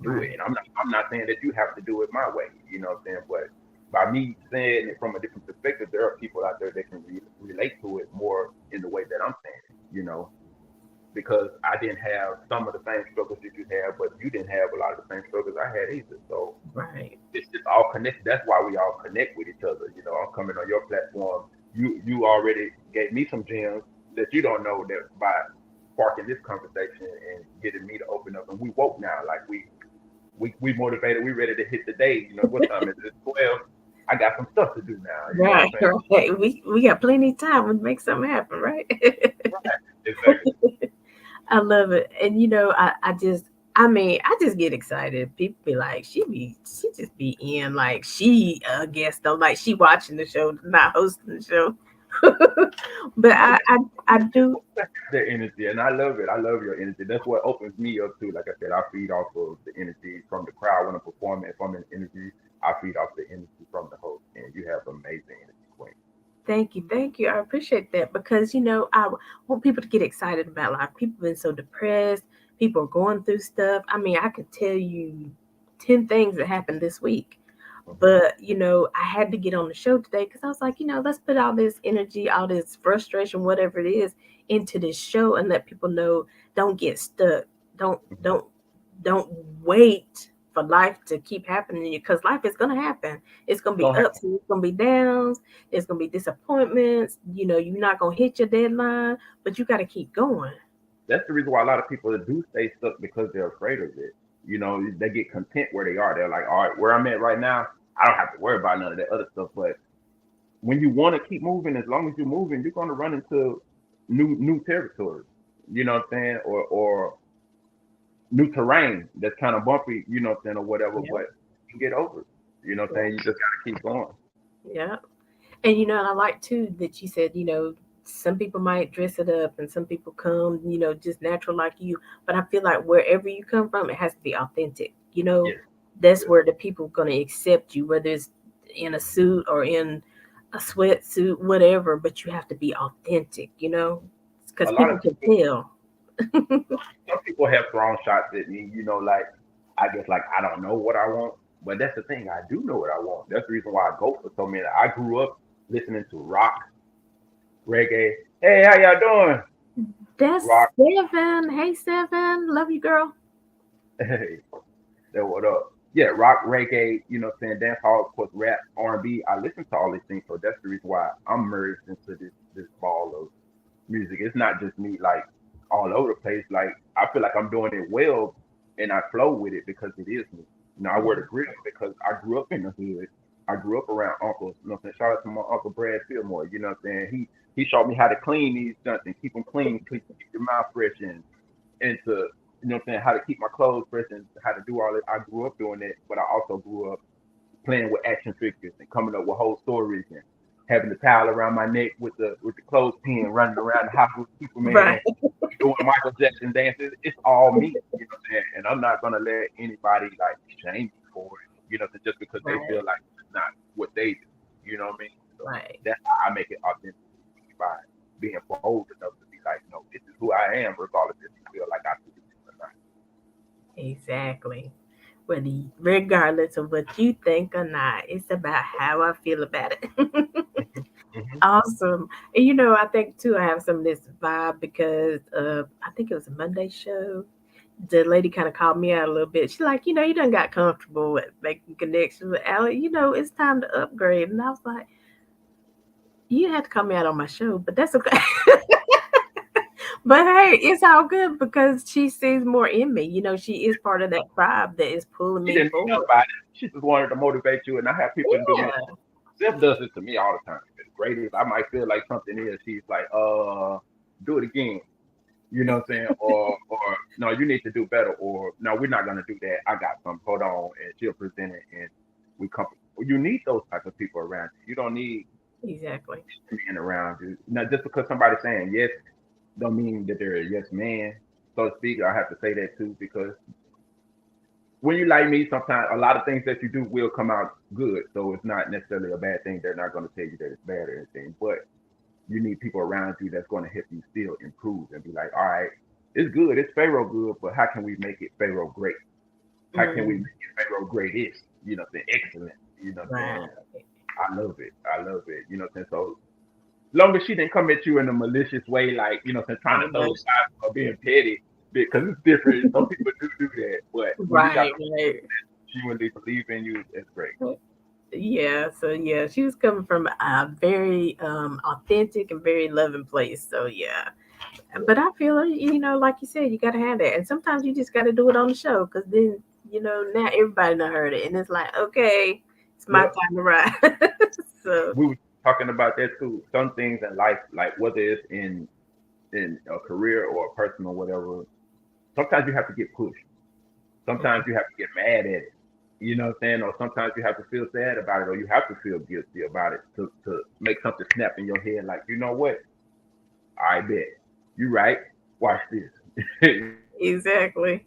do it. Right. And I'm not saying that you have to do it my way. You know what I'm saying? But by me saying it from a different perspective, there are people out there that can relate to it more in the way that I'm saying it. Because I didn't have some of the same struggles that you have, but you didn't have a lot of the same struggles I had either. So Right. it's just all connected. That's why we all connect with each other. I'm coming on your platform. You already gave me some gems that you don't know that by sparking this conversation and getting me to open up. And we woke now, like we motivated. We ready to hit the day. What time is it? 12. I got some stuff to do now. You know what Right. I'm saying? Right. We got plenty of time to make something happen, right? Right. Exactly. I love it. And I just get excited. People be like, she just be in like she a guest on like she watching the show, not hosting the show. But No, I do. their energy, and I love it. I love your energy. That's what opens me up too. Like I said, I feed off of the energy from the crowd when I'm performing. If I'm in energy, I feed off the energy from the host, and you have amazing energy, Queen. Thank you, thank you. I appreciate that because I want people to get excited about life. People been so depressed. People are going through stuff. I mean, I could tell you 10 things that happened this week. Hmm. But I had to get on the show today because I was like, let's put all this energy, all this frustration, whatever it is, into this show and let people know don't get stuck. Don't Hmm. don't don't wait. for life to keep happening because life is gonna happen. It's gonna be Gonna ups and it's gonna be downs. There's gonna be disappointments. You're not gonna hit your deadline, but you got to keep going. that's the reason why a lot of people do stay stuck because they're afraid of it. They get content where they are. They're like, all right, where I'm at right now, I don't have to worry about none of that other stuff. But when you want to keep moving, as long as you're moving, you're going to run into new territory. You know what I'm saying? Or new terrain that's kind of bumpy. You know what I'm saying, or whatever. Yeah, But you get over it. You know what I'm saying? You just got to keep going. yeah. And I like too that you said, some people might dress it up and some people come, just natural like you. But I feel like wherever you come from, it has to be authentic. Yes, That's yes. where the people gonna accept you, whether it's in a suit or in a sweatsuit, whatever. But you have to be authentic, because A lot people of can people, tell. some people have thrown shots at me. Like I guess like I don't know what I want, but that's the thing. I do know what I want. That's the reason why I go for so many. I grew up listening to rock, reggae. Hey, how y'all doing? That's Rock. Seven. Hey, Seven, love you, girl. Hey, that what up? Yeah, rock, reggae. You know, what I'm saying dance hall, of course, rap, R&B. I listen to all these things, so that's the reason why I'm merged into this ball of music. It's not just me like all over the place. Like I feel like I'm doing it well, and I flow with it because it is me. I wear the grill because I grew up in the hood. I grew up around uncles. You know what I'm saying? Shout out to my uncle Brad Fillmore. You know what I'm saying? He showed me how to clean these stunts and keep them clean, keep your mouth fresh, and to what I'm saying, how to keep my clothes fresh and how to do all that. I grew up doing that, but I also grew up playing with action figures and coming up with whole stories and having the towel around my neck with the clothespin, running around the house with Superman, Right, doing Michael Jackson dances. It's all me, you know what I'm saying? And I'm not gonna let anybody like shame me for it, just because they right, feel like it's not what they do. You know what I mean? So right. that's how I make it authentic by being bold enough to be like, no, this is who I am, regardless if you feel like I do this or not. Exactly. Regardless of what you think or not, it's about how I feel about it. Hmm. Awesome. And I think too, I have some of this vibe because I think it was a Monday show. The lady kind of called me out a little bit. She's like, you done got comfortable with making connections with Allie. It's time to upgrade. And I was like, you didn't have to call me out on my show, but that's okay. But hey, it's all good because she sees more in me. She is part of that tribe that is pulling She me didn't mean nothing forward. about it. She just wanted to motivate you, and I have people to do me. Yeah, Steph does it to me all the time. As great as I might feel like something is, she's like, do it again. You know what I'm saying? Or no, you need to do better. Or no, we're not gonna do that. I got some. Hold on, and she'll present it, and we come. You need those type of people around you. You don't need exactly. men around you. Not just because somebody's saying yes, don't mean that they're a yes man, so to speak. I have to say that too because when you like me, sometimes a lot of things that you do will come out good. So it's not necessarily a bad thing. They're not going to tell you that it's bad or anything, but you need people around you that's going to help you still improve and be like, all right, it's good, it's Pharaoh good, but how can we make it Pharaoh great? How can we Mm, make it Pharaoh greatest? The excellent. You know what I'm saying? right. I love it. I love it. You know what I'm saying? So long as she didn't come at you in a malicious way, like trying to throw Uh-huh. shots or being petty, because it's different. Some people do that, but when you got Right, right. she when they believe in you, it's great. Yeah, so yeah, she was coming from a very authentic and very loving place. So yeah. But I feel like you said, you gotta have that. And sometimes you just gotta do it on the show because then, now everybody done heard it and it's like, okay, it's my Yep. time to ride. So We were talking about that too. Some things in life, like whether it's in a career or a personal whatever, sometimes you have to get pushed. Sometimes you have to get mad at it. You know what I'm saying? Or sometimes you have to feel sad about it, or you have to feel guilty about it to make something snap in your head. Like, you know what? I bet you right. Watch this. exactly.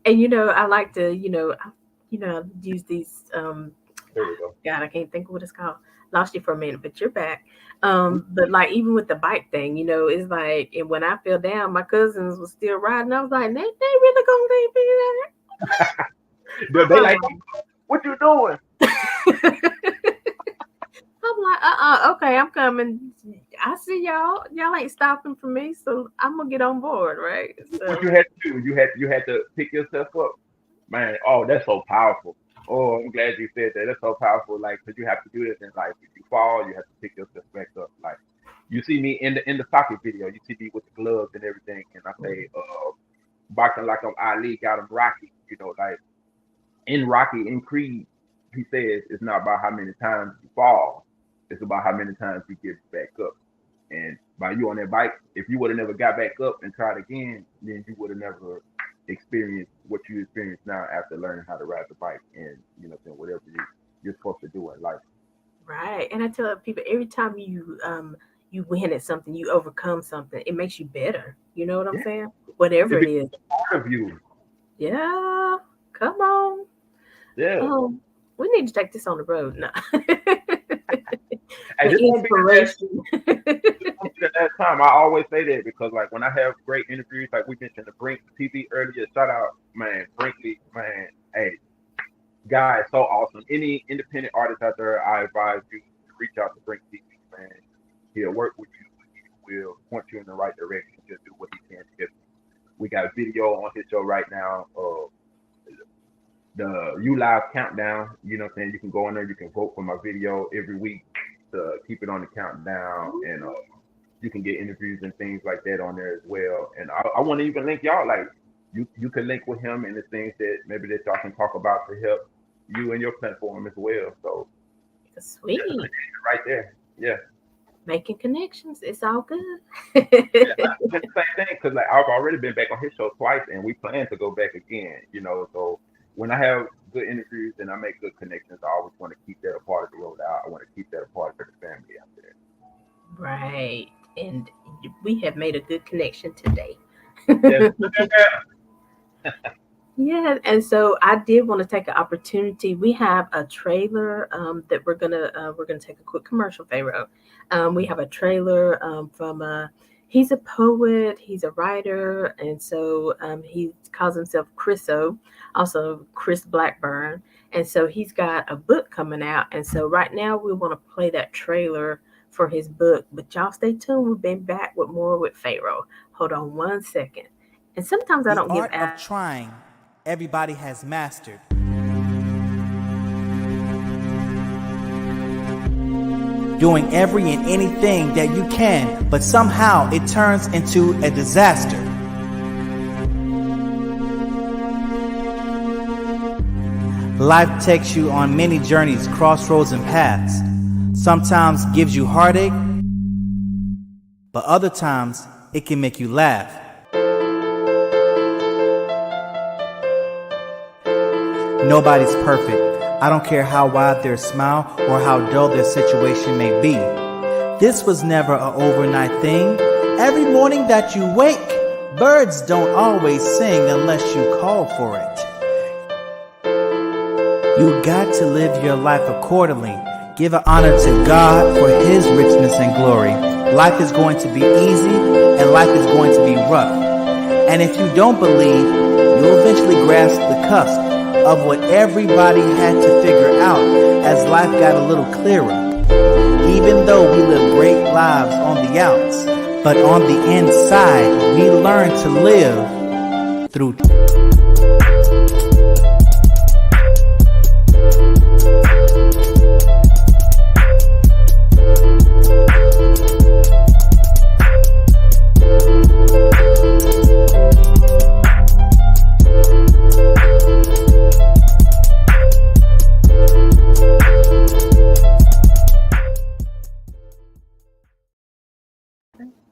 And I like to, use these There we go. God, I can't think of what it's called. Lost you for a minute, but you're back. But like even with the bike thing, it's like and when I fell down, my cousins was still riding. I was like, they really gonna leave me They like, what you doing? there? I'm like, okay, I'm coming. I see y'all. Y'all ain't stopping for me, so I'm gonna get on board, right? What So you had to do? You had to pick yourself up. Man, oh, that's so powerful. Oh, I'm glad you said that. That's so powerful. Like, 'cause you have to do this in life. If you fall, you have to pick yourself back up. Like, you see me in the soccer video. You see me with the gloves and everything, and I say, boxing like I'm Ali, got him Rocky. You know, like in Rocky in Creed, he says it's not about how many times you fall, it's about how many times you get back up. And by you on that bike, if you would have never got back up and tried again, then you would have never experienced what you experience now after learning how to ride the bike and whatever you're supposed to do in life. Right. And I tell people every time you win at something, you overcome something, it makes you better. You know what I'm Yeah, saying? it Whatever it becomes is. a part of you. Yeah. Come on. Yeah. Um, we need to take this on the road now. Hey, The inspiration. this won't be the last time. I always say that because like when I have great interviews, like we mentioned the Brink TV earlier, shout out man, Brinkley, man, hey, guy, so awesome. Any independent artist out there, I advise you to reach out to Brink TV, man. He'll work with you. He will point you in the right direction. He'll do what he can to help you. We got a video on his show right now. The You Live countdown. You know what I'm saying? You can go in there. You can vote for my video every week to keep it on the countdown, and you can get interviews and things like that on there as well. And I want to even link y'all. Like you can link with him and the things that maybe that y'all can talk about to help you and your platform as well. So that's a Sweet. connection right there. Yeah. Making connections. It's all good. Yeah, just the same thing because like I've already been back on his show twice, and we plan to go back again. So when I have good interviews and I make good connections, I always want to keep that a part of the road out. I want to keep that a part of the family out there. Right. And we have made a good connection today. Yes. Yeah, and so I did want to take an opportunity. We have a trailer that we're gonna take a quick commercial, Pharaoh. We have a trailer from he's a poet, he's a writer, and so he calls himself Chriso, also Chris Blackburn, and so he's got a book coming out, and so right now we want to play that trailer for his book. But y'all stay tuned. We've been back with more with Pharaoh. Hold on one second. And sometimes I The don't give art of trying, everybody has mastered. Doing every and anything that you can, but somehow it turns into a disaster. Life takes you on many journeys, crossroads, and paths. Sometimes gives you heartache, but other times it can make you laugh. Nobody's perfect. I don't care how wide their smile or how dull their situation may be. This was never an overnight thing. Every morning that you wake, birds don't always sing unless you call for it. You got to live your life accordingly. Give an honor to God for His richness and glory. Life is going to be easy and life is going to be rough. And if you don't believe, you'll eventually grasp the cusp of what everybody had to figure out as life got a little clearer. Even though we live great lives on the outs, but on the inside, we learn to live through.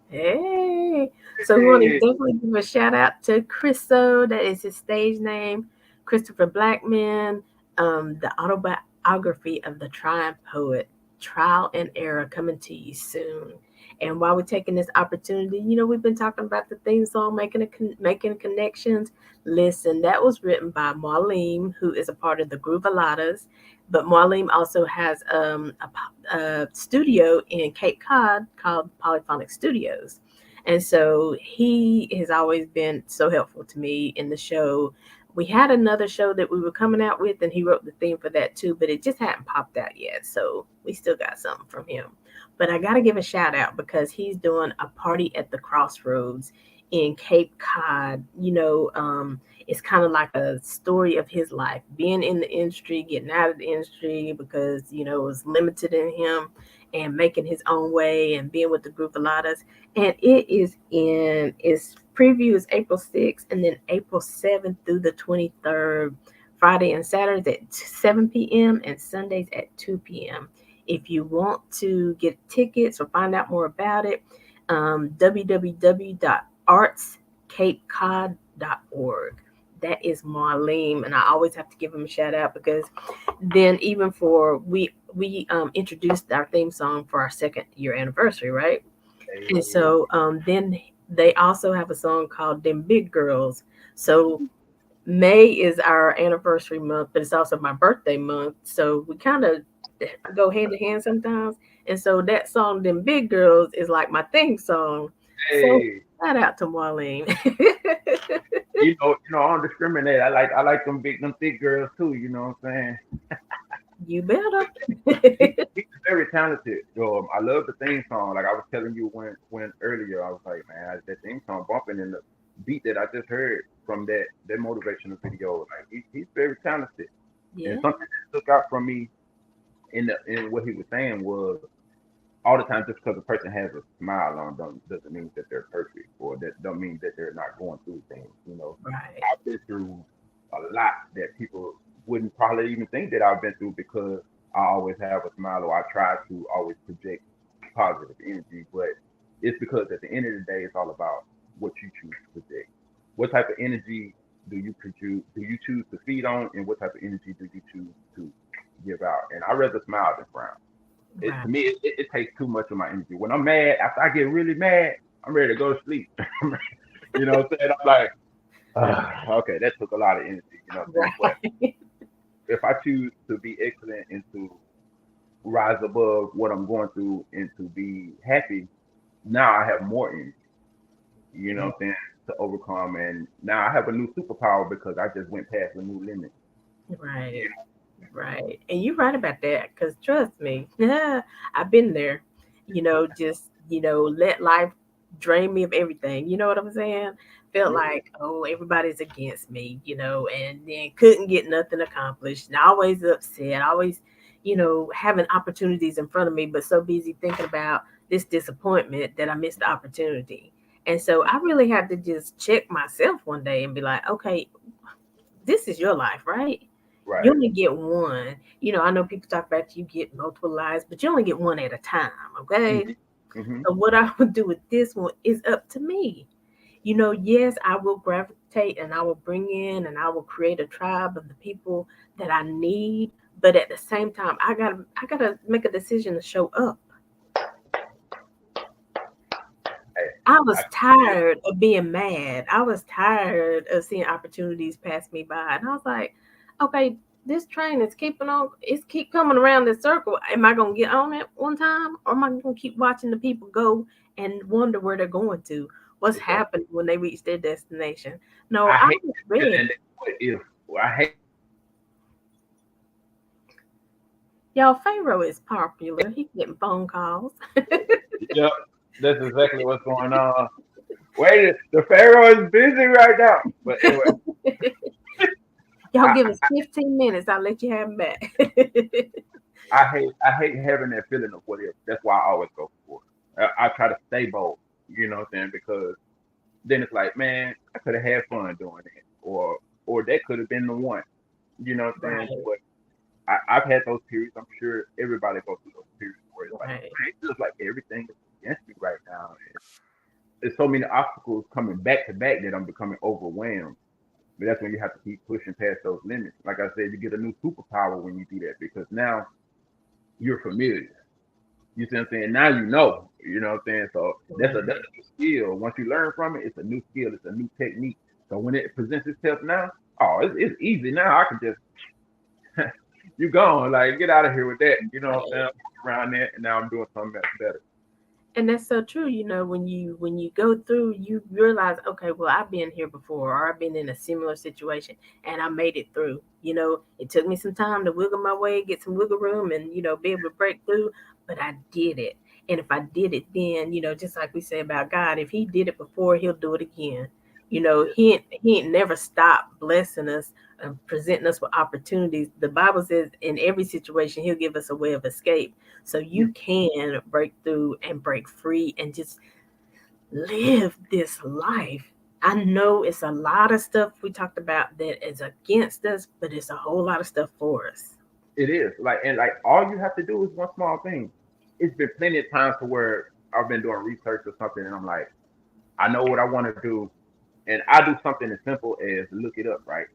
Hey, so we want to Hey, definitely give a shout out to Christo. That is his stage name, Christopher Blackman. The autobiography of the Triumph Poet, Trial and Error, coming to you soon. And while we're taking this opportunity, we've been talking about the theme song, making connections. Listen, that was written by Marlene, who is a part of the Groovaladas. But Marlene also has a studio in Cape Cod called Polyphonic Studios. And so he has always been so helpful to me in the show. We had another show that we were coming out with, and he wrote the theme for that too, but it just hadn't popped out yet. So we still got something from him. But I got to give a shout out because he's doing a party at the Crossroads in Cape Cod. It's kind of like a story of his life, being in the industry, getting out of the industry because, it was limited in him and making his own way and being with the group of Lotta's. And its preview is April 6th and then April 7th through the 23rd, Friday and Saturdays at 7 p.m. and Sundays at 2 p.m. If you want to get tickets or find out more about it, www.artscapecod.org. That is Marlene, and I always have to give him a shout out because then even for we introduced our theme song for our second year anniversary, right? And Hey, so then they also have a song called "Them Big Girls." So May is our anniversary month, but it's also my birthday month. So we kind of go hand to hand sometimes. And so that song, "Them Big Girls," is like my theme song. So hey, shout out to Marlene. I don't discriminate. I like them thick girls too. You know what I'm saying? You better. He's very talented. I love the theme song. Like I was telling you when earlier, I was like, man, that theme song bumping in the beat that I just heard from that motivational video. Like he's very talented. And Yeah, something that stuck out from me in what he was saying was all the time just because a person has a smile on them doesn't mean that they're perfect or that don't mean that they're not going through things. right. I've been through a lot that people wouldn't probably even think that I've been through because I always have a smile or I try to always project positive energy. But it's because at the end of the day, it's all about what you choose to project. What type of energy do you choose to feed on, and what type of energy do you choose to give out? And I rather smile than frown. To Right. me, it takes too much of my energy. When I'm mad, after I get really mad, I'm ready to go to sleep. You know what I'm saying? I'm like, okay, that took a lot of energy. You know what I'm saying? But Right. if I choose to be excellent and to rise above what I'm going through and to be happy, now I have more energy. You know what I'm saying? To overcome, and now I have a new superpower because I just went past a new limit. Right. Right. And you're right about that because trust me, I've been there. Just, let life drain me of everything. You know what I'm saying? Felt Yeah, like, oh, everybody's against me, and then couldn't get nothing accomplished. And always upset, always, having opportunities in front of me, but so busy thinking about this disappointment that I missed the opportunity. And so I really had to just check myself one day and be like, okay, this is your life, right? You right. only get one. I know people talk about you get multiple lives, but you only get one at a time, okay? Hmm. Hmm. So what I would do with this one is up to me. Yes, I will gravitate and I will bring in and I will create a tribe of the people that I need, but at the same time, I gotta make a decision to show up. Hey, I I was tired of being mad. I was tired of seeing opportunities pass me by. And I was like, okay, this train is it's keep coming around this circle. Am I gonna get on it one time? Or am I gonna keep watching the people go and wonder where they're going to? What's exactly. happening when they reach their destination? No, I I hate was that ready. feeling. That what if I hate Y'all, Pharaoh is popular. He's getting phone calls. Yep, that's exactly what's going on. Wait, the Pharaoh is busy right now. But anyway, Y'all I, give us 15 minutes. I'll let you have him back. I hate having that feeling of what if. That's why I always go for it. I try to stay bold. You know what I'm saying? Because then it's like, man, I could have had fun doing it, or that could have been the one. You know what I'm saying? Right, But I've had those periods. I'm sure everybody goes through those periods where it's like, right, man, it feels like everything is against me right now. There's so many obstacles coming back to back that I'm becoming overwhelmed. But that's when you have to keep pushing past those limits. Like I said, you get a new superpower when you do that because now you're familiar. You see what I'm saying? Now you know. You know what I'm saying? So that's right. a new skill. Once you learn from it, it's a new skill. It's a new technique. So when it presents itself now, oh, it's easy now. I can just you gone like get out of here with that. You know what I'm saying? Right. Around there, and now I'm doing something that's better. And that's so true. When you go through, you realize, okay, well, I've been here before, or I've been in a similar situation, and I made it through. It took me some time to wiggle my way, get some wiggle room, and be able to break through, but I did it. And if I did it then, just like we say about God, if he did it before, he'll do it again. He ain't never stopped blessing us and presenting us with opportunities. The Bible says in every situation, he'll give us a way of escape. So Yeah, you can break through and break free and just live this life. I know it's a lot of stuff we talked about that is against us, but it's a whole lot of stuff for us. it is. Like, and like all you have to do is one small thing. It's been plenty of times to where I've been doing research or something, and I'm like, I know what I want to do, and I do something as simple as look it up, right?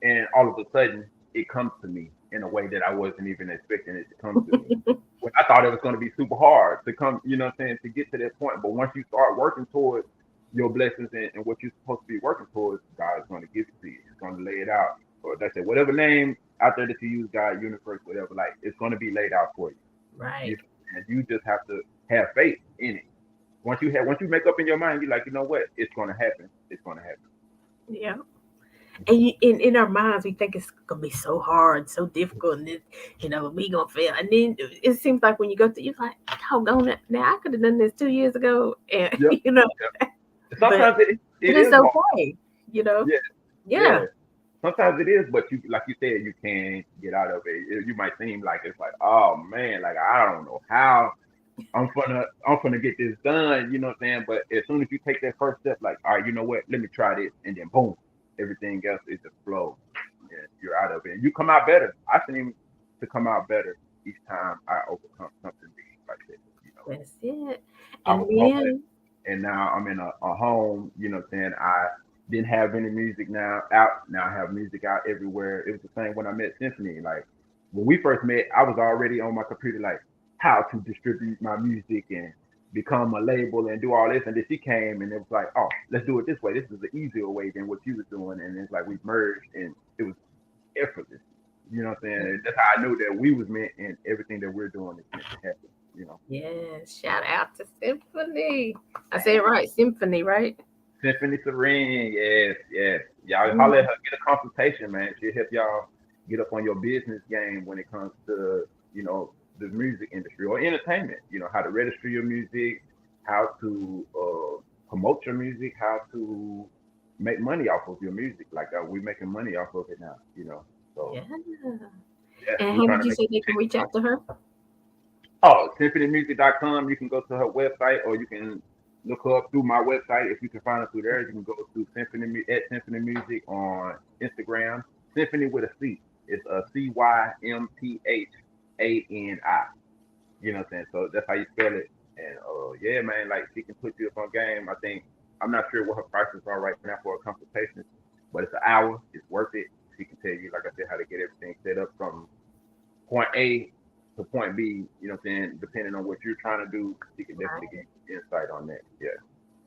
And all of a sudden, it comes to me in a way that I wasn't even expecting it to come to me. When I thought it was going to be super hard to come, you know what I'm saying, to get to that point. But once you start working towards your blessings and what you're supposed to be working towards, God is going to give it to you. He's going to lay it out. Or they say, whatever name out there that you use, God, universe, whatever, like it's going to be laid out for you. Right. You, and you just have to have faith in it. Once you make up in your mind, you're like, you know what, it's going to happen. It's going to happen. Yeah. And in our minds, we think it's gonna be so hard, so difficult, and we gonna fail. And then it seems like when you go through, you're like, doggone it! Now I could have done this 2 years ago, and Yep. but Sometimes it it's is hard. okay, you know. Yeah, Yeah, yeah. Sometimes it is, but you like you said, you can get out of it. You might seem like it's like, oh man, like I don't know how I'm gonna get this done, you know what I'm saying? But as soon as you take that first step, like, all right, you know what, let me try this, and then boom, everything else is just flow. And you're out of it. And you come out better. I seem to come out better each time I overcome something big like this, you know. that's it. I And was homeless then, and now I'm in a home, you know what I'm saying? I didn't have any music now out. Now I have music out everywhere. It was the same when I met Symphony. Like when we first met, I was already on my computer like how to distribute my music and become a label and do all this. And then she came and it was like, oh, let's do it this way. This is the easier way than what you was doing. And it's like we merged and it was effortless. You know what I'm saying? And that's how I knew that we was meant and everything that we're doing is meant to happen, you know. yes, shout out to Symphony. I said it right, Symphony, right? Symphony Serene, yes, yes. Y'all Mm, holler at her, get a consultation, man. She'll help y'all get up on your business game when it comes to, you know, the music industry or entertainment. You know, how to register your music, how to promote your music, how to make money off of your music. Like we're making money off of it now, you know. So yeah. yeah, And we're how trying did to you make say they can reach out to her? Oh, symphonymusic.com. You can go to her website or you can look her up through my website. If you can find her through there, you can go to Symphony Music on Instagram. Symphony with a C. It's a Cympthani. You know what I'm saying? So that's how you spell it. And yeah, man, like she can put you up on game. I think I'm not sure what her prices are right now for a consultation, but it's an hour. It's worth it. She can tell you, like I said, how to get everything set up from point A to point B, you know what I'm saying, depending on what you're trying to do, you can definitely get insight on that. Yeah.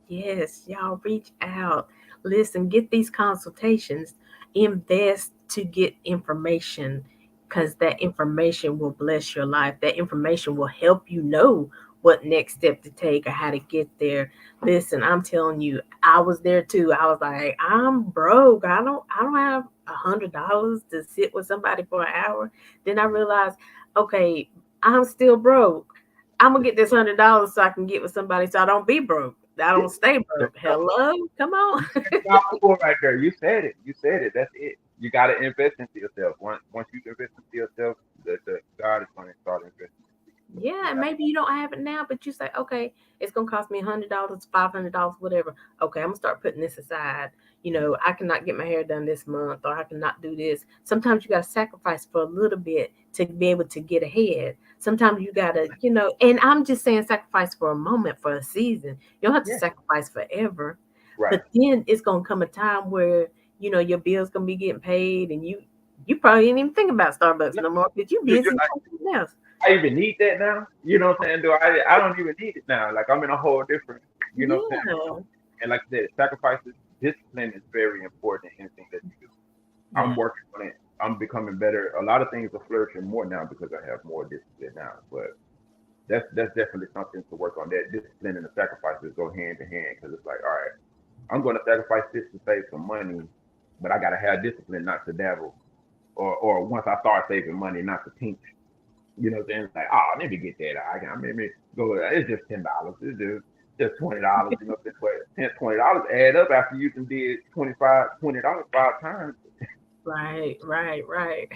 Yes, y'all reach out. Listen, get these consultations, invest to get information because that information will bless your life. That information will help you know what next step to take or how to get there. Listen, I'm telling you, I was there too. I was like, I'm broke. I don't have $100 to sit with somebody for an hour. Then I realized, okay, I'm still broke. I'm gonna get this $100 so I can get with somebody so I don't be broke. I Yeah. don't stay There broke. you go. Hello, come on. You said it all before right there. You said it. You said it. That's it. You got to invest into yourself. Once you invest into yourself, the God is going to start investing into you. Yeah, You and got maybe you don't have it now, but you say, okay, it's gonna cost me $100, $500, whatever. Okay, I'm gonna start putting this aside. I cannot get my hair done this month, or I cannot do this. Sometimes you gotta sacrifice for a little bit to be able to get ahead. Sometimes you gotta, and I'm just saying sacrifice for a moment, for a season. You don't have to yeah. sacrifice forever. Right. But then it's gonna come a time where, your bills gonna be getting paid and you probably didn't even think about Starbucks No, no more because you you're busy like, doing something else. I even need that now. You know what I'm saying? Do I don't even need it now. Like I'm in a whole different, you know what I'm saying? Yeah. And like I said, sacrifices, discipline is very important in anything that you do. Yeah. I'm working on it. I'm becoming better. A lot of things are flourishing more now because I have more discipline now. But that's definitely something to work on. That discipline and the sacrifices go hand in hand because it's like, all right, I'm going to sacrifice this to save some money, but I got to have discipline not to dabble, or once I start saving money, not to pinch. You know what I'm saying? Like, oh, let me get that. I maybe go. It's just $10. It's just $20. You know, but $10, $20 add up after you can did $20 5 times. Right, right, right.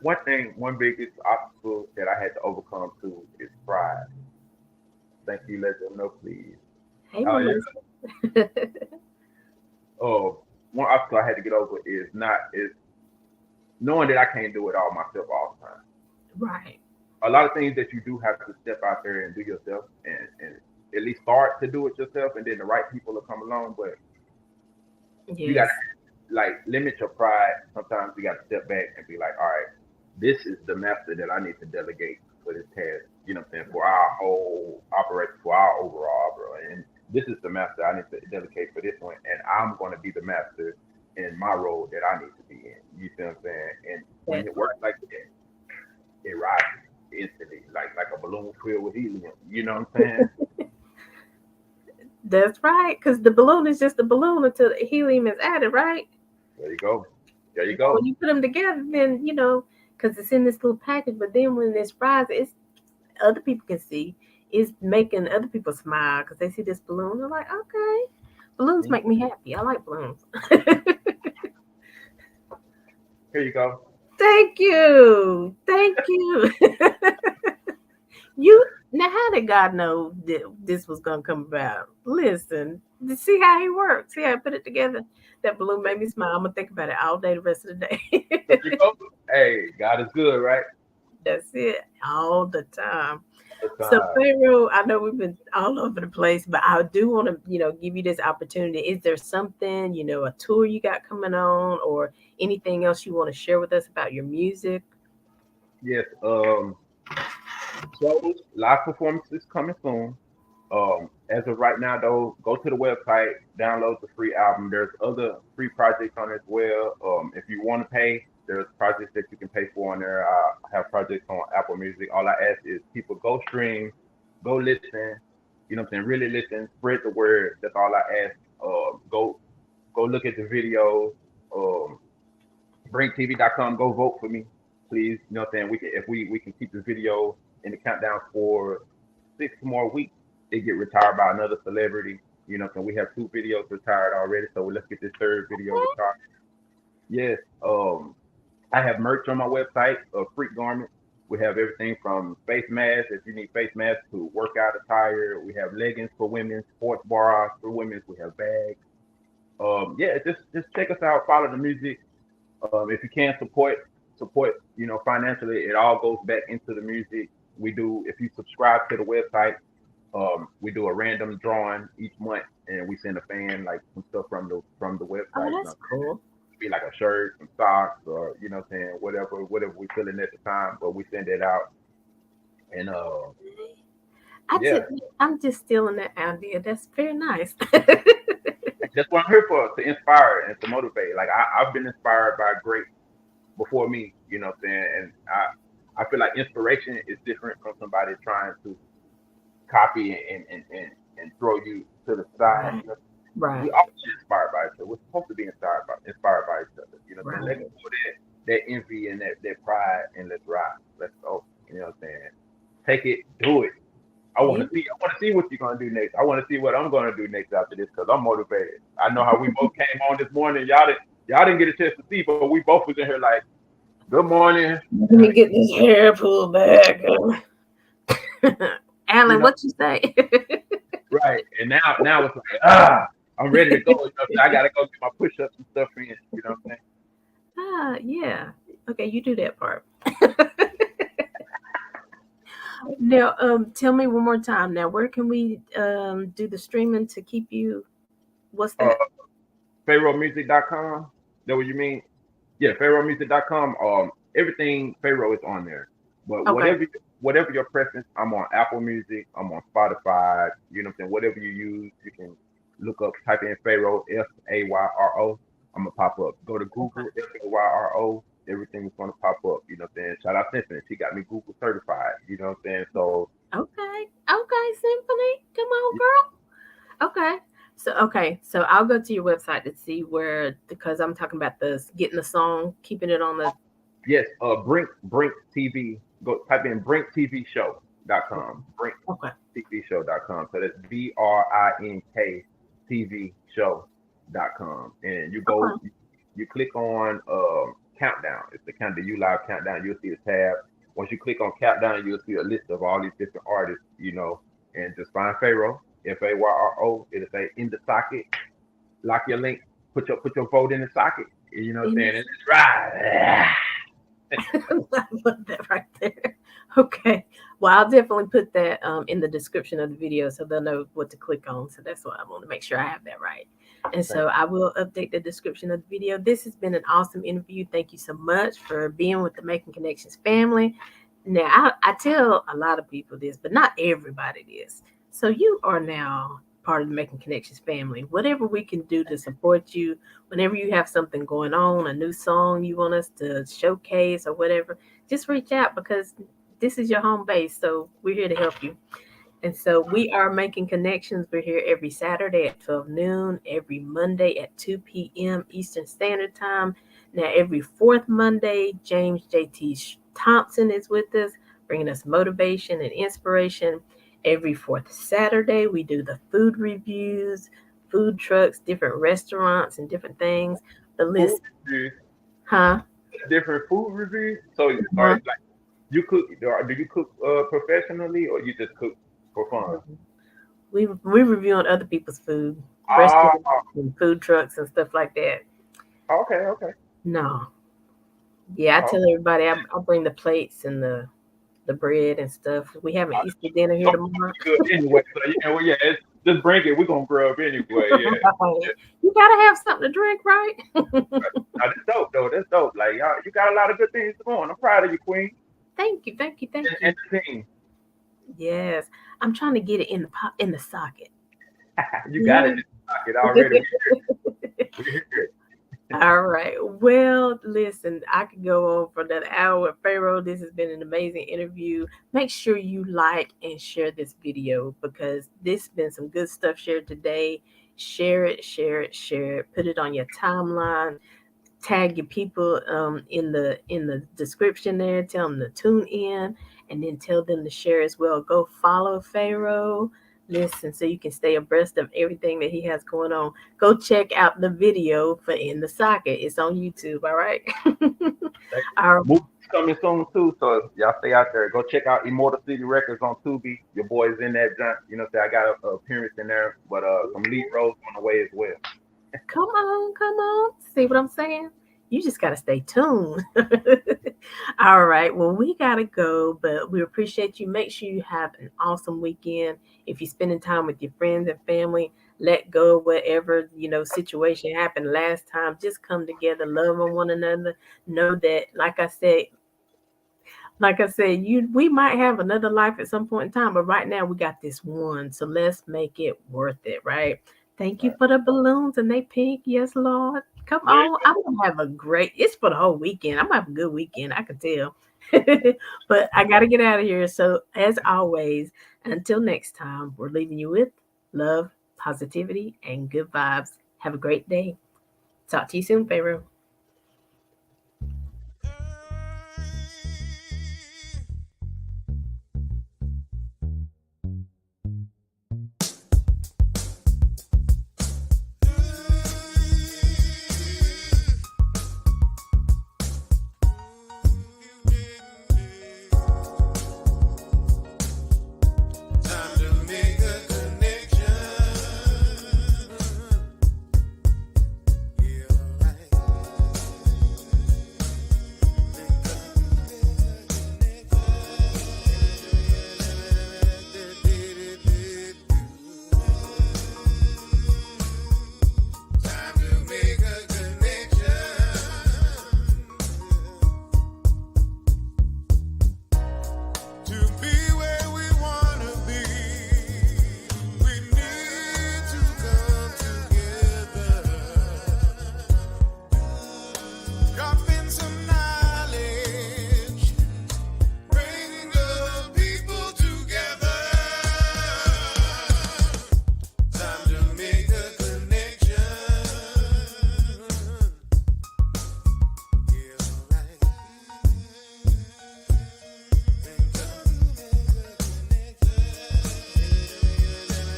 One thing, one biggest obstacle that I had to overcome too is pride. Thank you. Let them know, please. Hey, Oh yeah. Melissa. Oh, one obstacle I had to get over is knowing that I can't do it all myself all the time. Right. A lot of things that you do have to step out there and do yourself, and at least start to do it yourself, and then the right people will come along. But you got Yes. like limit your pride. Sometimes you got to step back and be like, all right, this is the master that I need to delegate for this task. You know what I'm saying? For our whole operation, for our overall opera. And this is the master I need to delegate for this one. And I'm going to be the master in my role that I need to be in. You see what I'm saying? And when That's it works like that, it rises instantly, like a balloon filled with helium. You know what I'm saying? that's right. Because the balloon is just a balloon until the helium is added, right? There you go. There you When go. you put them together, then because it's in this little package. But then when this fries, it's other people can see. It's making other people smile because they see this balloon. They're like, okay, balloons Mhm. make me happy. I like balloons. Here you go. Thank you. Thank you. You now how did God know that this was gonna come about? Listen, see how he works. See how I put it together. That balloon made me smile. I'm gonna think about it all day the rest of the day. There you go. Hey, God is good, right? That's it. All the time. All the So time. Pharaoh, I know we've been all over the place, but I do want to, give you this opportunity. Is there something, a tour you got coming on or anything else you want to share with us about your music? Yes. Shows, live performances coming soon. As of right now, though, go to the website, download the free album. There's other free projects on it as well. If you want to pay, there's projects that you can pay for on there. I have projects on Apple Music. All I ask is people go stream, go listen. You know what I'm saying? Really listen, spread the word. That's all I ask. Go look at the video. Um, BringTV.com. Go vote for me, please. You know what I'm saying? We can if we can keep the video in the countdown for 6 more weeks. They get retired by another celebrity. You know what I'm saying? We have 2 videos retired already, so let's get this third video retired. Yes. I have merch on my website of Freak Garment. We have everything from face masks, if you need face masks, to workout attire. We have leggings for women, sports bras for women. We have bags. Yeah, just check us out. Follow the music. If you can support, financially, it all goes back into the music. We do. If you subscribe to the website, we do a random drawing each month, and we send a fan like some stuff from the Oh, website. that's cool. Be like a shirt, some socks, or you know what I'm saying, whatever we feeling at the time. But we send it out, and I yeah, just, I'm just stealing that idea. That's very nice. that's what I'm here for, to inspire and to motivate. Like I've been inspired by great before me, you know what I'm saying, and I feel like inspiration is different from somebody trying to copy and throw you to the side. Right, You know, we right, all inspired by each other. We're supposed to be inspired by each other. You know what I'm saying? Let right. go of that envy and that pride, and let's ride. Let's go. You know what I'm saying? Take it, do it. Yeah. I want to see what you're gonna do next. I want to see what I'm gonna do next after this because I'm motivated. I know how we both came on this morning. Y'all didn't get a chance to see, but we both was in here like, good morning. Let me get this hair pulled back. You Alan, know, what you say? right. And now it's like, I'm ready to go. You know, I gotta go get my push ups and stuff in. You know what I'm Yeah. Okay, you do that part. Now, tell me one more time. Now, where can we do the streaming to keep you? What's saying? that? PharaohMusic.com. That what you mean? Yeah, PharaohMusic.com. Everything Pharaoh is on there. But Okay. whatever your preference, I'm on Apple Music, I'm on Spotify, you know what I'm saying? Whatever you use, you can look up, type in Pharaoh, Phayro. I'm gonna pop up. Go to Okay. Google, Phayro, everything is gonna pop up, you know what I'm saying? Shout out Symphony. She got me Google certified, you know what I'm saying? So Okay. Okay, Symphony. Come on, girl. Okay. So I'll go to your website to see where because I'm talking about this getting the song, keeping it on the yes, Brink TV. Go type in brinktvshow.com. Okay. Brinktvshow.com. So that's BRINKTVshow.com. And you go, Okay. you click on countdown. It's the kind of you live countdown. You'll see a tab. Once you click on countdown, you'll see a list of all these different artists, and just find Pharaoh, Fayro. It'll say in the socket. Lock your link. Put your vote in the socket. You know what I'm In saying? this, And it's right. I love that right there. Okay. Well, I'll definitely put that in the description of the video so they'll know what to click on. So that's why I want to make sure I have that right. And Thank so I will update the description of the video. This has been an awesome interview. Thank you so much for being with the Making Connections family. Now, I tell a lot of people this, but not everybody this. So you are now part of the Making Connections family. Whatever we can do to support you, whenever you have something going on, a new song you want us to showcase or whatever, just reach out because this is your home base. So we're here to help you. And so we are making connections. We're here every Saturday at 12 noon, every Monday at 2 p.m. Eastern Standard Time. Now, every fourth Monday, James J.T. Thompson is with us, bringing us motivation and inspiration. Every fourth Saturday, we do the food reviews, food trucks, different restaurants, and different things. The food list, reviews, huh? different food reviews. So, Huh? like you cook? Do you cook professionally, or you just cook for fun? We reviewing other people's food, Ah, restaurants and food trucks and stuff like that. okay, okay. No, yeah, I Oh, tell everybody I bring the plates and the bread and stuff. We have an Easter dinner here oh, tomorrow. good anyway. So yeah, just bring it. We're gonna grub anyway. Yeah. You gotta have something to drink, right? Now, that's dope though. That's dope. Like y'all, you got a lot of good things going. I'm proud of you, Queen, Thank you, thank you, thank and you. the team. Yes, I'm trying to get it in the in the socket. You got it Yeah. in the pocket already. We hear it. All right. Well, listen, I could go on for another hour with Pharaoh. This has been an amazing interview. Make sure you like and share this video because this has been some good stuff shared today. Share it, share it, share it. Put it on your timeline. Tag your people in the description there. Tell them to tune in, and then tell them to share as well. Go follow Pharaoh. Listen, so you can stay abreast of everything that he has going on. Go check out the video for In the Socket. It's on YouTube. All right. Like, All right. movies coming soon too, so y'all stay out there. Go check out Immortal City Records on Tubi. Your boy's in that junk. Say I got a appearance in there, but some lead roles on the way as well. Come on, come on. See what I'm saying? You just got to stay tuned. All right. Well, we got to go, but we appreciate you. Make sure you have an awesome weekend. If you're spending time with your friends and family, let go of whatever, situation happened last time. Just come together, love on one another. Know that, like I said, we might have another life at some point in time, but right now we got this one. So let's make it worth it, right? Thank you Right. for the balloons and they pink. Yes, Lord. Come Yeah. on. I'm gonna have a great it's for the whole weekend. I'm gonna have a good weekend, I can tell. But I gotta get out of here. So as always, until next time, we're leaving you with love, positivity, and good vibes. Have a great day. Talk to you soon, Pharaoh.